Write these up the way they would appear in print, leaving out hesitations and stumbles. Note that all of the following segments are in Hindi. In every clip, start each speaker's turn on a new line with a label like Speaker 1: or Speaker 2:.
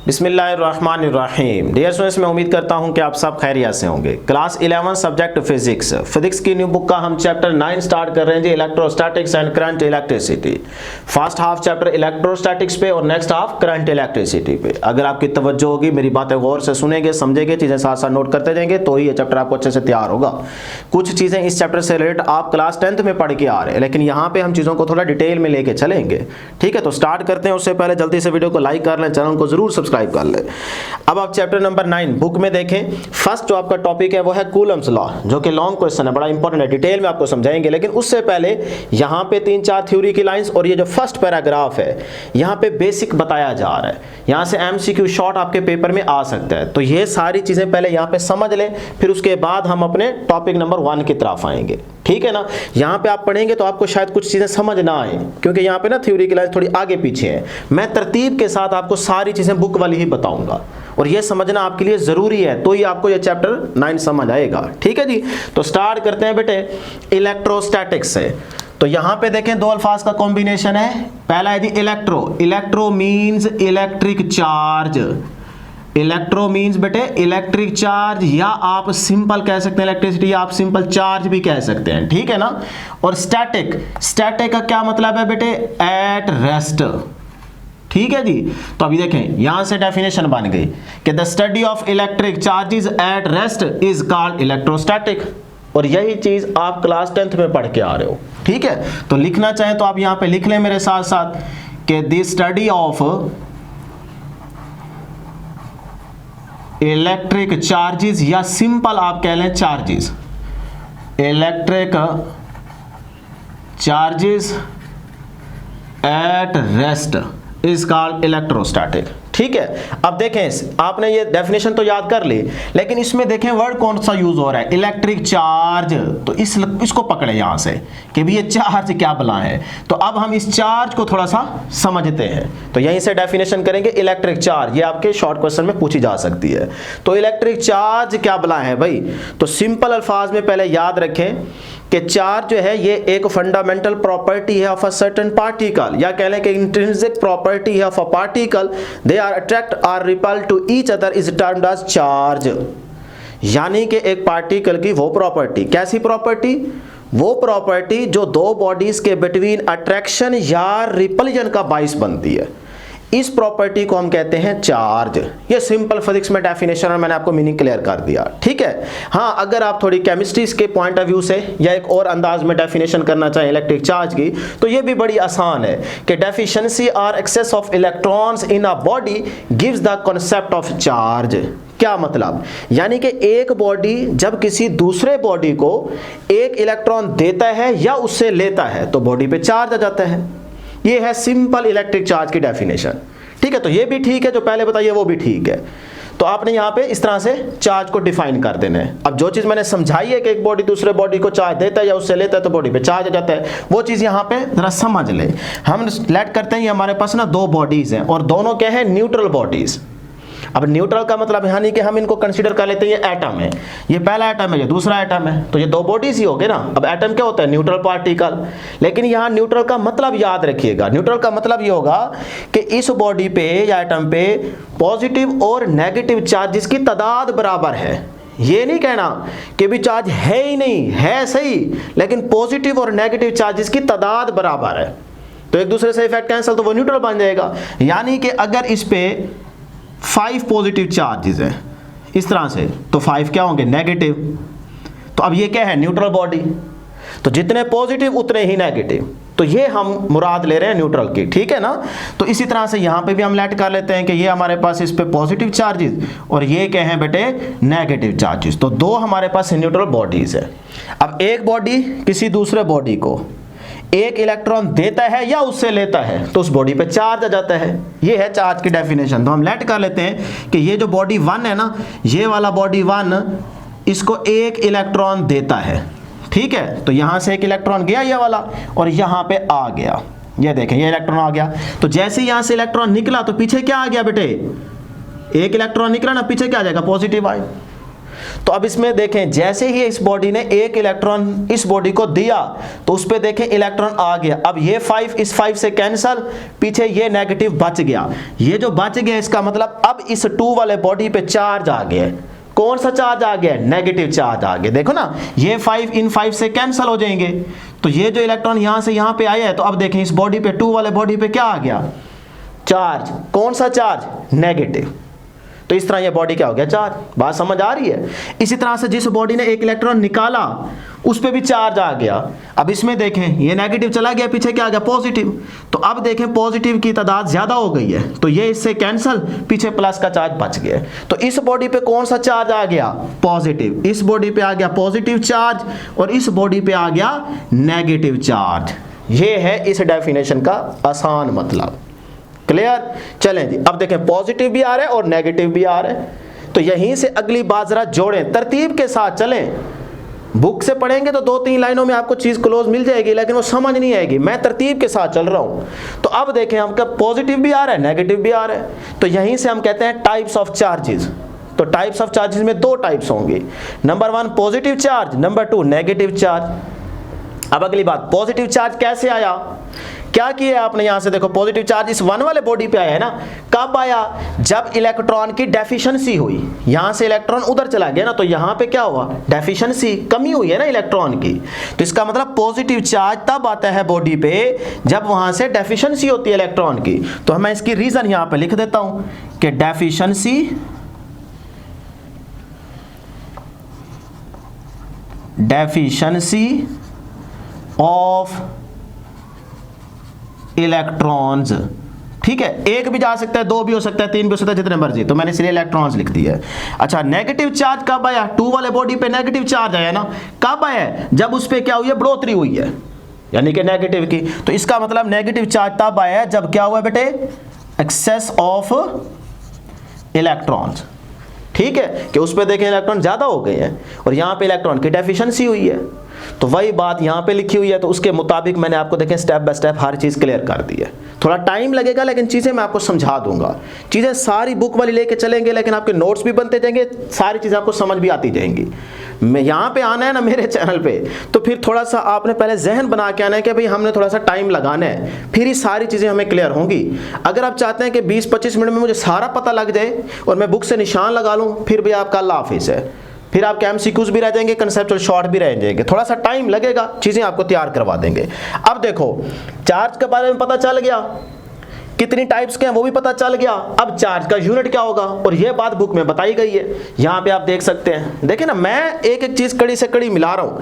Speaker 1: बिस्मिल्लाहिर्रहमानिर्रहीम। डियर स्टूडेंट्स, मैं उम्मीद करता हूं कि आप सब खैरियत से होंगे। क्लास 11 सब्जेक्ट फिजिक्स की न्यू बुक का हम चैप्टर 9 स्टार्ट कर रहे हैं जी, electrostatics and current electricity. First half chapter electrostatics पे और नेक्स्ट हाफ करंट इलेक्ट्रिसिटी पे। अगर आपकी तवज्जो होगी, मेरी बातें गौर से सुनेंगे, समझेंगे, चीजें साथ साथ नोट करते जाएंगे, तो ही ये चैप्टर आपको अच्छे से तैयार होगा। कुछ चीजें इस चैप्टर से रिलेटेड आप क्लास 10th में पढ़ के आ रहे हैं, लेकिन यहाँ पे हम चीजों को थोड़ा डिटेल में लेके चलेंगे। ठीक है, तो स्टार्ट करते हैं। उससे पहले जल्दी से वीडियो को लाइक कर लें, चैनल को जरूर सब्सक्राइब कर लें। अब आप चैप्टर नंबर 9 बुक में देखें। फर्स्ट जो आपका टॉपिक है वो है कूलम्स लॉ, जो कि लॉन्ग क्वेश्चन है, बड़ा इंपॉर्टेंट है, डिटेल में आपको समझाएंगे। लेकिन उससे पहले यहाँ पे 3-4 थ्योरी की लाइंस और ये जो फर्स्ट पैराग्राफ है यहाँ पे बेसिक बताया जा रहा है। यहाँ से एमसीक्यू शॉर्ट आपके पेपर में आ सकता है, तो ये सारी चीजें पहले यहाँ पे समझ लें, फिर उसके बाद हम अपने टॉपिक नंबर 1 की तरफ आएंगे। ठीक है ना। यहाँ पे आप पढ़ेंगे तो आपको शायद कुछ चीजें समझ ना आए, क्योंकि यहाँ पे ना थ्योरी की लाइन थोड़ी आगे पीछे है। मैं तरतीब के साथ आपको सारी चीजें बुक वाली ही बताऊंगा, और ये समझना आपके लिए जरूरी है, तो ही आपको ये चैप्टर 9 समझ आएगा। ठीक है जी, तो स्टार्ट करते हैं बेटे इलेक्ट्रोस्टैटिक्स से। तो यहाँ पे देखें, दो अल्फाज का कॉम्बिनेशन है। पहला है जी electro. Electro means electric charge. Electro means बेटे इलेक्ट्रिक चार्ज, या आप सिंपल कह सकते हैं इलेक्ट्रिसिटी, या आप सिंपल चार्ज भी कह सकते हैं। ठीक है ना। और स्टैटिक, स्टैटिक का क्या मतलब है बेटे? At rest. ठीक है जी। तो अभी देखें, यहां से डेफिनेशन बन गई कि the study of electric charges at rest is called electrostatic. और यही चीज आप क्लास 10th में पढ़ के आ रहे हो। ठीक है, तो लिखना चाहें तो आप यहां पे लिख लें मेरे साथ साथ कि the study of electric charges, या सिंपल आप कह लें charges, electric charges at rest is called electrostatic. ठीक है। अब देखें, आपने ये डेफिनेशन तो याद कर ली, लेकिन इसमें देखें वर्ड कौन सा यूज हो रहा है? Electric charge. तो इसको पकड़े यहां से कि भी ये चार्ज क्या बला है। तो अब हम इस चार्ज को थोड़ा सा समझते हैं, तो यहीं से डेफिनेशन करेंगे इलेक्ट्रिक चार्ज। ये आपके शॉर्ट क्वेश्चन में पूछी जा सकती है। तो इलेक्ट्रिक चार्ज क्या बला है भाई? तो सिंपल अल्फाज में पहले याद रखें कि चार्ज जो है ये एक फंडामेंटल प्रॉपर्टी है ऑफ अ सर्टेन पार्टिकल, या कह लें कि इंट्रिंसिक प्रॉपर्टी है of a particle, they are attract और repel to each other is termed as charge. यानी कि एक पार्टिकल की वो प्रॉपर्टी, कैसी प्रॉपर्टी? वो प्रॉपर्टी जो दो बॉडीज के बिटवीन अट्रैक्शन या रिपल्जन का बाइस बनती है, इस प्रॉपर्टी को हम कहते हैं चार्ज। ये सिंपल फिजिक्स में डेफिनेशन, और मैंने आपको मीनिंग क्लियर कर दिया। ठीक है। हाँ, अगर आप थोड़ी केमिस्ट्री के पॉइंट ऑफ व्यू से या एक और अंदाज में डेफिनेशन करना चाहें इलेक्ट्रिक चार्ज की, तो ये भी बड़ी आसान है कि डेफिशिएंसी और excess of electrons in a body gives the concept of charge. क्या मतलब? यानी कि एक बॉडी जब किसी दूसरे बॉडी को एक इलेक्ट्रॉन देता है या उससे लेता है, तो बॉडी पे चार्ज आ जाता है। ये है सिंपल इलेक्ट्रिक चार्ज की डेफिनेशन। ठीक है, तो ये भी ठीक है, जो पहले बताइए वो भी ठीक है। तो आपने यहां पे इस तरह से चार्ज को डिफाइन कर देना है। अब जो चीज मैंने समझाई है कि एक बॉडी दूसरे बॉडी को चार्ज देता है या उससे लेता है तो बॉडी पे चार्ज आ जाता है, वो चीज यहां पे जरा समझ ले। हम लेट करते हैं, हमारे पास ना दो बॉडीज हैं, और दोनों क्या है? Neutral bodies. अब न्यूट्रल का मतलब यानी कि हम इनको कंसीडर कर लेते हैं ये एटम है, ये पहला एटम है, ये दूसरा एटम है, तो ये दो बॉडीज ही हो गए ना। अब एटम क्या होता है? Neutral particle. लेकिन यहाँ न्यूट्रल का मतलब याद रखिएगा, न्यूट्रल का मतलब ये होगा कि इस बॉडी पे या एटम पे पॉजिटिव और नेगेटिव चार्जेस की तादाद बराबर है। ये नहीं कहना कि भी चार्ज है ही नहीं, है सही, लेकिन पॉजिटिव और नेगेटिव चार्जेस की तादाद बराबर है, तो एक दूसरे से इफेक्ट कैंसिल, तो वो न्यूट्रल बन जाएगा। यानी कि अगर इस पे 5 पॉजिटिव चार्जेस हैं इस तरह से, तो 5 क्या होंगे? नेगेटिव। तो अब ये क्या है? न्यूट्रल बॉडी, तो जितने पॉजिटिव उतने ही नेगेटिव, तो ये हम मुराद ले रहे हैं न्यूट्रल की। ठीक है ना। तो इसी तरह से यहां पे भी हम लेट कर लेते हैं कि ये हमारे पास इस पे पॉजिटिव चार्जेस और ये क्या है बेटे? Negative charges. तो दो हमारे पास न्यूट्रल बॉडीज है। अब एक बॉडी किसी दूसरे बॉडी को एक इलेक्ट्रॉन देता है या उससे लेता है, तो उस बॉडी पे चार्ज आ जाता है। ये है चार्ज की डेफिनेशन। तो हम लेट कर लेते हैं कि ये जो बॉडी 1 है ना, ये वाला बॉडी 1 इसको एक इलेक्ट्रॉन देता है। ठीक है, तो यहां से एक इलेक्ट्रॉन गया ये वाला, और यहां पे आ गया, ये देखें ये इलेक्ट्रॉन आ गया। तो जैसे ही यहां से इलेक्ट्रॉन निकला तो पीछे क्या आ गया बेटे? एक इलेक्ट्रॉन निकला ना, पीछे क्या आ जाएगा? पॉजिटिव आए। तो अब इसमें देखें जैसे ही इस बॉडी ने एक इलेक्ट्रॉन इस बॉडी को दिया तो उस पे देखें इलेक्ट्रॉन आ गया। अब ये 5 इस 5 से कैंसल, पीछे ये नेगेटिव बच गया। ये जो बच गया इसका मतलब अब इस 2 वाले बॉडी पे चार्ज आ गया। कौन सा चार्ज आ गया? नेगेटिव चार्ज आ गया। देखो ना ये 5 इन 5 से कैंसिल हो जाएंगे, तो ये जो इलेक्ट्रॉन यहां से यहां पे आया है, तो अब देखें इस बॉडी पे 2 वाले बॉडी पे क्या आ गया? चार्ज। कौन सा चार्ज? नेगेटिव। तो इस तरह ये बॉडी क्या हो गया? चार्ज। बात समझ आ रही है? इसी तरह से जिस बॉडी ने एक इलेक्ट्रॉन निकाला उस पे भी चार्ज आ गया। अब इसमें देखें ये नेगेटिव चला गया, पीछे क्या आ गया? पॉजिटिव। तो अब देखें पॉजिटिव की तादाद ज्यादा हो गई है, तो ये इससे कैंसिल, पीछे प्लस का चार्ज बच गया। तो इस बॉडी पे कौन सा चार्ज आ गया? पॉजिटिव। इस बॉडी पे आ गया पॉजिटिव चार्ज और इस बॉडी पे आ गया नेगेटिव चार्ज। ये है इस डेफिनेशन का आसान मतलब। क्लियर? चलें जी, अब देखें पॉजिटिव भी आ रहा है और नेगेटिव भी आ रहा है। तो यहीं से अगली बात जरा जोड़ें, तरतीब के साथ चलें। बुक से पढ़ेंगे तो 2-3 लाइनों में आपको चीज क्लोज मिल जाएगी, लेकिन वो समझ नहीं आएगी। मैं तरतीब के साथ चल रहा हूं। तो अब देखें हमका पॉजिटिव भी आ रहा है, नेगेटिव भी आ रहा है। तो यहीं से हम कहते हैं टाइप्स ऑफ चार्जेस। तो टाइप्स ऑफ चार्जेस में 2 टाइप्स होंगे, number 1 positive charge, number 2 negative charge. अब अगली बात, पॉजिटिव चार्ज कैसे आया? क्या किया आपने? यहां से देखो पॉजिटिव चार्ज इस 1 वाले बॉडी पे आया है ना। कब आया? जब इलेक्ट्रॉन की डेफिशिएंसी हुई। यहां से इलेक्ट्रॉन उधर चला गया ना, तो यहां पे क्या हुआ? डेफिशिएंसी, कमी हुई है ना इलेक्ट्रॉन की। तो इसका मतलब पॉजिटिव चार्ज तब आता है बॉडी पे जब वहां से डेफिशिएंसी होती है इलेक्ट्रॉन की। तो मैं इसकी रीजन यहां पे लिख देता हूं कि डेफिशिएंसी ऑफ इलेक्ट्रॉन्स। ठीक है, एक भी जा सकता है, 2 भी हो सकता है, 3 भी हो सकता है, जितने मर्जी। तो मैंने इसलिए इलेक्ट्रॉन्स लिख दिया है। अच्छा, नेगेटिव चार्ज कब आया? 2 वाले बॉडी पे नेगेटिव चार्ज आया ना। कब आया? जब उस पे क्या हुई है? बढ़ोतरी हुई है, यानी कि नेगेटिव की। तो इसका मतलब नेगेटिव चार्ज तब आया है जब क्या हुआ बेटे? Excess of electrons. ठीक है, कि उस पे देखें इलेक्ट्रॉन ज्यादा हो गए हैं और यहां पे इलेक्ट्रॉन की डेफिशिएंसी हुई है। तो वही बात यहां पे लिखी हुई है, तो उसके मुताबिक मैंने आपको देखें स्टेप बाय स्टेप हर चीज क्लियर कर दी है। थोड़ा टाइम लगेगा लेकिन चीजें मैं आपको समझा दूंगा। चीजें सारी बुक वाली लेके चलेंगे, लेकिन आपके नोट्स भी बनते जाएंगे, सारी चीजें आपको समझ भी आती जाएंगी। मैं यहां पे आना है ना मेरे चैनल पे, तो फिर थोड़ा सा आपने पहले जहन बना के आना है कि भाई हमने थोड़ा सा टाइम लगाना है, फिर ही सारी चीजें हमें क्लियर होंगी। अगर आप चाहते हैं कि 20-25 मिनट में मुझे सारा पता लग जाए और मैं बुक से निशान लगा लूं, फिर भी आपका अल्लाह हाफिज़ है। फिर आपके एमसीक्यूज भी रह जाएंगे, कंसेप्चुअल शॉर्ट भी रह जाएंगे। थोड़ा सा टाइम लगेगा, चीजें आपको तैयार करवा देंगे। अब देखो चार्ज के बारे में पता चल गया, कितनी टाइप्स के हैं वो भी पता चल गया। अब चार्ज का यूनिट क्या होगा, और ये बात बुक में बताई गई है, यहां पे आप देख सकते हैं। देखिए ना, मैं एक एक चीज कड़ी से कड़ी मिला रहा हूं।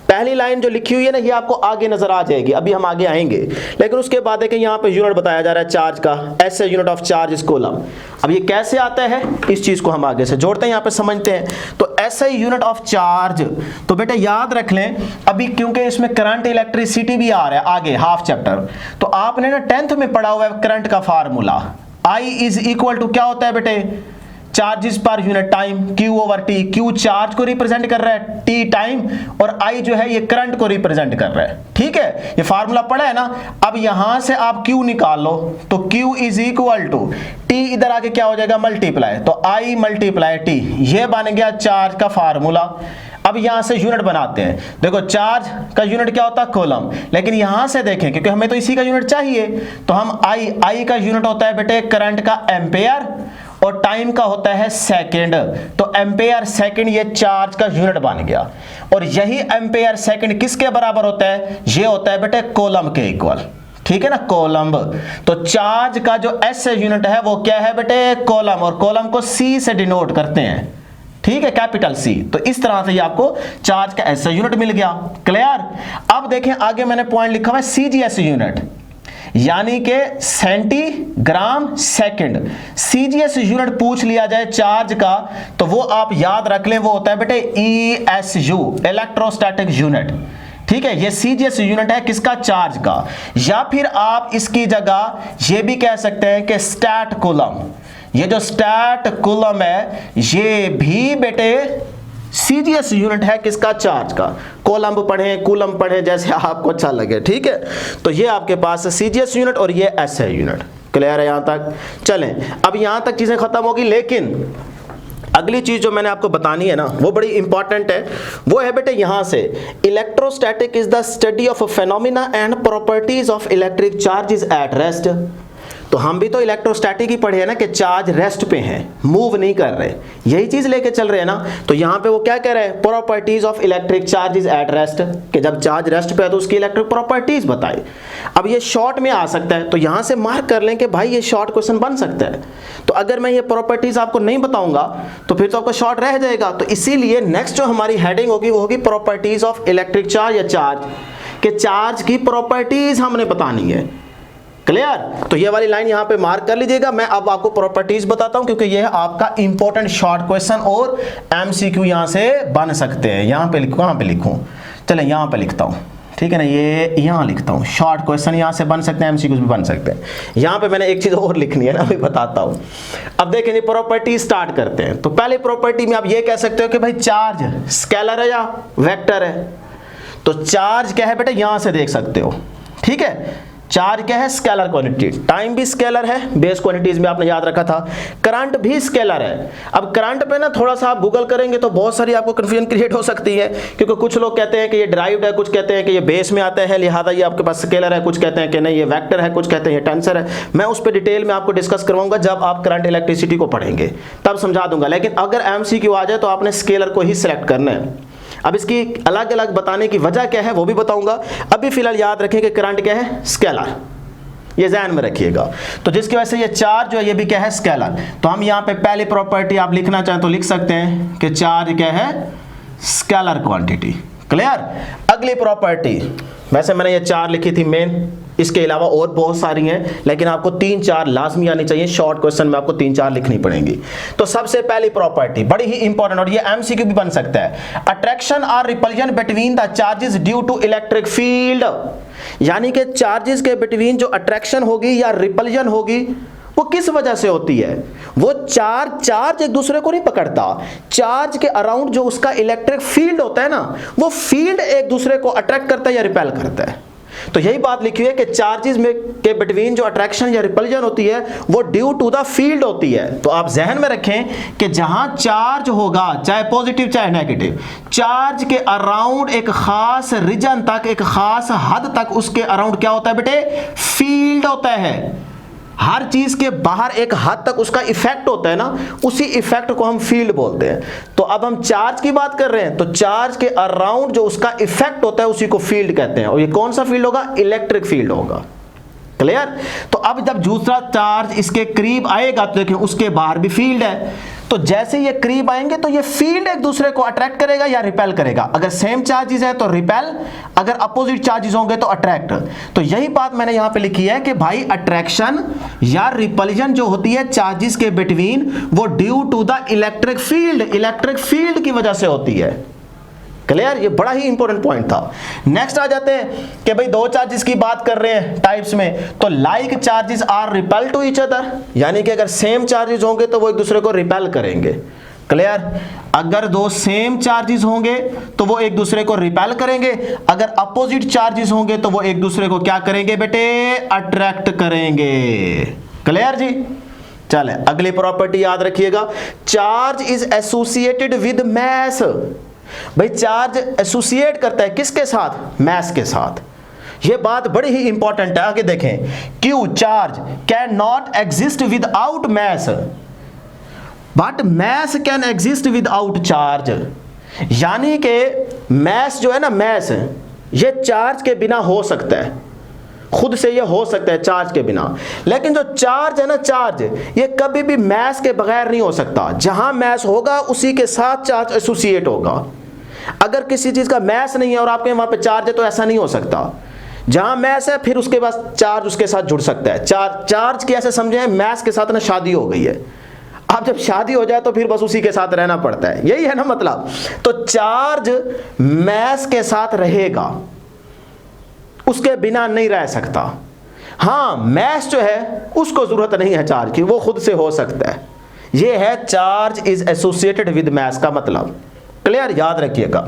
Speaker 1: पहली लाइन जो लिखी हुई है ना, ये आपको आगे नजर आ जाएगी, अभी हम आगे आएंगे। लेकिन उसके बाद देखिए यहाँ पे यूनिट बताया जा रहा है चार्ज का, ऐसे unit of charge is coulomb. अब ये कैसे आता है, इस चीज को हम आगे से जोड़ते हैं, यहाँ पे समझते हैं। तो ऐसे यूनिट ऑफ चार्ज, तो बेटा याद रख लें, अभी क्योंकि इसमें करंट इलेक्ट्रिसिटी भी आ रहा है आगे हाफ चैप्टर, तो आपने ना 10th में पढ़ा हुआ है करंट का formula. I is equal to क्या होता है बेटे? Charges per unit time, Q over T। Q charge को रिप्रेजेंट कर रहा है, T टाइम, और I जो है ये करंट को रिप्रेजेंट कर रहा है। ठीक है, ये फार्मूला पढ़ा है ना। अब यहां से आप Q निकाल लो, तो Q is equal to T, इधर आके क्या हो जाएगा? मल्टीप्लाई, तो I मल्टीप्लाई T, ये बन गया चार्ज का फार्मूला। अब यहां से यूनिट बनाते हैं। देखो चार्ज का यूनिट क्या होता है? कूलम। लेकिन यहां से देखें, क्योंकि हमें तो इसी का यूनिट चाहिए, तो हम I का यूनिट होता है बेटे करंट का एम्पेयर, और टाइम का होता है सेकंड। तो एम्पेयर सेकंड ये चार्ज का यूनिट बन गया। और यही एम्पेयर सेकंड किसके बराबर होता है? ये होता है बेटे कूलम के इक्वल। ठीक है ना, कूलम। तो चार्ज का जो एस यूनिट है वो क्या है बेटे? कूलम, और कूलम को C से डिनोट करते हैं। ठीक है, कैपिटल C। तो इस तरह से ये आपको चार्ज का एस यूनिट मिल गया। क्लियर? अब देखें आगे मैंने पॉइंट लिखा हुआ है CGS यूनिट, यानी कि सेंटीग्राम सेकंड। CGS यूनिट पूछ लिया जाए चार्ज का, तो वो आप याद रख लें, वो होता है बेटे ESU, इलेक्ट्रोस्टैटिक यूनिट। ठीक है, ये CGS यूनिट है किसका? चार्ज का। या फिर आप इसकी जगह ये भी कह सकते हैं कि स्टैट कूलम। ये जो स्टैट कूलम है ये भी बेटे CGS यूनिट है किसका? चार्ज का। कूलम पढ़ें, कूलम पढ़ें, जैसे आपको अच्छा लगे। ठीक है, तो ये आपके पास CGS यूनिट और ये SI यूनिट। क्लियर है यहां तक? चलें, अब यहां तक चीजें खत्म होगी, लेकिन अगली चीज जो मैंने आपको बतानी है ना वो बड़ी इंपॉर्टेंट है, वो है बेटे यहां से, electrostatic is the study of phenomena and properties of electric charges at rest. तो हम भी तो इलेक्ट्रोस्टैटिक ही पढ़े हैं ना कि चार्ज रेस्ट पे हैं, मूव नहीं कर रहे, यही चीज लेके चल रहे हैं ना। तो यहां पे वो क्या कह रहे हैं, properties of electric charges at rest, कि जब चार्ज रेस्ट पे है तो उसकी इलेक्ट्रिक प्रॉपर्टीज बताए। अब ये शॉर्ट में आ सकता है, तो यहां से मार्क कर लें कि भाई ये शॉर्ट क्वेश्चन बन सकता है। तो अगर मैं ये प्रॉपर्टीज आपको नहीं बताऊंगा तो फिर तो आपका शॉर्ट रह जाएगा। तो इसीलिए नेक्स्ट जो हमारी हेडिंग होगी वो होगी प्रॉपर्टीज ऑफ इलेक्ट्रिक चार्ज या चार्ज, के चार्ज की प्रॉपर्टीज हमने बतानी है। क्लियर? तो ये वाली लाइन यहां पे मार्क कर लीजिएगा। मैं अब आपको प्रॉपर्टीज बताता हूं क्योंकि ये आपका इंपॉर्टेंट शॉर्ट क्वेश्चन और एमसीक्यू यहां से बन सकते हैं। यहां पे लिखूं, कहां पे लिखूं, चले यहां पे लिखता हूं, ठीक है ना, ये यहां लिखता हूं। शॉर्ट क्वेश्चन यहां से बन सकते हैं, एमसीक्यूज भी बन सकते हैं। यहां पे मैंने एक चीज और लिखनी है ना, अभी बताता हूं। अब देखें प्रॉपर्टी स्टार्ट करते हैं। तो पहले प्रॉपर्टी में आप ये कह सकते हो कि भाई चार्ज स्केलर है या वेक्टर है। तो चार्ज क्या है बेटा, यहां से देख सकते हो, ठीक है। चार्ज क्या है, स्केलर क्वांटिटी। टाइम भी स्केलर है, बेस क्वांटिटीज में आपने याद रखा था। करंट भी स्केलर है। अब करंट पे ना थोड़ा सा आप गूगल करेंगे तो बहुत सारी आपको कंफ्यूजन क्रिएट हो सकती है, क्योंकि कुछ लोग कहते हैं कि ये ड्राइव्ड है, कुछ कहते हैं कि ये बेस में आता है लिहाजा ये आपके पास स्केलर है, कुछ कहते हैं कि नहीं ये वेक्टर है, कुछ कहते हैं ये टेंसर है। मैं उस पर डिटेल में आपको डिस्कस करवाऊंगा जब आप करंट इलेक्ट्रिसिटी को पढ़ेंगे, तब समझा दूंगा। लेकिन अगर एमसीक्यू आ जाए तो आपने स्केलर को ही सिलेक्ट करना है। अब इसकी अलग अलग बताने की वजह क्या है वो भी बताऊंगा। अभी फिलहाल याद रखें कि करंट क्या है, स्केलर, ये ध्यान में रखिएगा। तो जिसकी वजह से ये चार्ज जो है ये भी क्या है, स्केलर। तो हम यहाँ पे पहली प्रॉपर्टी आप लिखना चाहें तो लिख सकते हैं कि चार्ज क्या है, स्केलर क्वांटिटी। क्लियर? अगली प्रॉपर्टी, वैसे मैंने ये 4 लिखी थी मेन, इसके अलावा और बहुत सारी हैं, लेकिन आपको 3-4 लाजमी आनी चाहिए। शॉर्ट क्वेश्चन में आपको 3-4 लिखनी पड़ेंगी। तो सबसे पहली प्रॉपर्टी बड़ी ही इंपॉर्टेंट, और ये एमसीक्यू भी बन सकता है, अट्रैक्शन और repulsion between the charges due to electric field. यानी कि चार्जेस के बिटवीन जो अट्रैक्शन होगी या रिपल्जन होगी वो किस वजह से होती है। वो चार्ज एक दूसरे को नहीं पकड़ता, चार्ज के अराउंड जो उसका इलेक्ट्रिक फील्ड होता है ना, वो फील्ड एक दूसरे को अट्रैक्ट करता है या रिपेल करता है। तो यही बात लिखी है कि चार्जेस में के बिटवीन जो अट्रैक्शन या रिपल्जन होती है वो ड्यू टू द फील्ड होती है। तो आप जहन में रखें कि जहां चार्ज होगा, चाहे पॉजिटिव चाहे नेगेटिव, चार्ज के अराउंड एक खास रीजन तक, एक खास हद तक उसके अराउंड क्या होता है बेटे, फील्ड होता है। हर चीज के बाहर एक हद तक उसका इफेक्ट होता है ना, उसी इफेक्ट को हम फील्ड बोलते हैं। तो अब हम चार्ज की बात कर रहे हैं, तो चार्ज के अराउंड जो उसका इफेक्ट होता है उसी को फील्ड कहते हैं। और ये कौन सा फील्ड होगा, इलेक्ट्रिक फील्ड होगा। क्लियर? तो अब जब दूसरा चार्ज इसके करीब आएगा तो देखिए उसके बाहर भी फील्ड है। तो जैसे ये करीब आएंगे तो ये फील्ड एक दूसरे को अट्रैक्ट करेगा या रिपेल करेगा। अगर सेम चार्जेस है तो रिपेल, अगर अपोजिट चार्जेस होंगे तो अट्रैक्ट। तो यही बात मैंने यहां पे लिखी है कि भाई अट्रैक्शन या रिपल्जन जो होती है चार्जेस के बिटवीन, वो due to the electric field की वजह से होती है। क्लियर? ये बड़ा ही इंपॉर्टेंट पॉइंट था। नेक्स्ट आ जाते हैं कि भाई दो चार्जेस की बात कर रहे हैं टाइप्स में, तो like charges are repel to each other, यानी कि अगर सेम चार्जेस होंगे तो वो एक दूसरे को रिपेल करेंगे। क्लियर? अगर दो सेम चार्जेस होंगे तो वो एक दूसरे को रिपेल करेंगे, अगर अपोजिट चार्जेस होंगे तो वो एक दूसरे को क्या करेंगे बेटे, अट्रैक्ट करेंगे। क्लियर जी? चले अगली प्रॉपर्टी याद रखिएगा, charge is associated with mass. भाई चार्ज एसोसिएट करता है किसके साथ, मैस के साथ। यह बात बड़ी ही इंपॉर्टेंट है, आगे देखें, Q charge can not exist without mass, but mass can exist without charge. यानी कि मैस जो है ना, मैस ये चार्ज के बिना हो सकता है, खुद से ये हो सकता है चार्ज के बिना, लेकिन जो चार्ज है ना, चार्ज ये कभी भी मैस के बगैर नहीं हो सकता। जहां मैस होगा उसी के साथ चार्ज एसोसिएट होगा। अगर किसी चीज का मैस नहीं है और आपके वहां पे चार्ज है तो ऐसा नहीं हो सकता। जहां मैस है फिर उसके बाद चार्ज उसके साथ जुड़ सकता है। चार्ज की ऐसे समझे, मैस के साथ ना शादी हो गई है, अब जब शादी हो जाए तो फिर बस उसी के साथ रहना पड़ता है, यही है ना मतलब। तो चार्ज मैस के साथ रहेगा, उसके बिना नहीं रह सकता। हाँ, मैस जो है उसको जरूरत नहीं है चार्ज की, वो खुद से हो सकता है। ये है charge is associated with mass का मतलब। क्लियर? याद रखिएगा।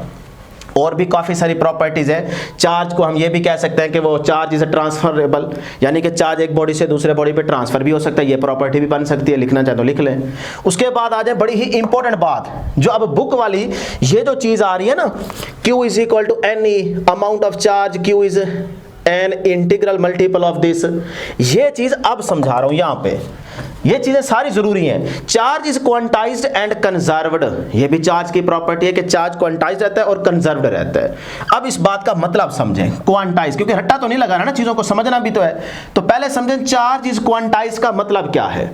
Speaker 1: और भी काफ़ी सारी प्रॉपर्टीज़ है। चार्ज को हम ये भी कह सकते हैं कि वो चार्ज इज ट्रांसफरेबल, यानी कि चार्ज एक बॉडी से दूसरे बॉडी पे ट्रांसफर भी हो सकता है, ये प्रॉपर्टी भी बन सकती है, लिखना चाहे तो लिख लें। उसके बाद आ जाए बड़ी ही इंपॉर्टेंट बात, जो अब बुक वाली ये जो चीज़ आ रही है ना, Q is equal to any amount of charge, Q is an integral multiple of this, ये चीज़ अब समझा रहा हूँ यहाँ पे। ये चीजें सारी जरूरी हैं। Charge is quantized and conserved, ये भी चार्ज की प्रॉपर्टी है कि चार्ज क्वांटाइज्ड रहता है और कंजर्व्ड रहता है। अब इस बात का मतलब समझें, क्वांटाइज, क्योंकि रट्टा तो नहीं लगा रहा ना, चीजों को समझना भी तो है। तो पहले समझें चार्ज इज क्वांटाइज का मतलब क्या है।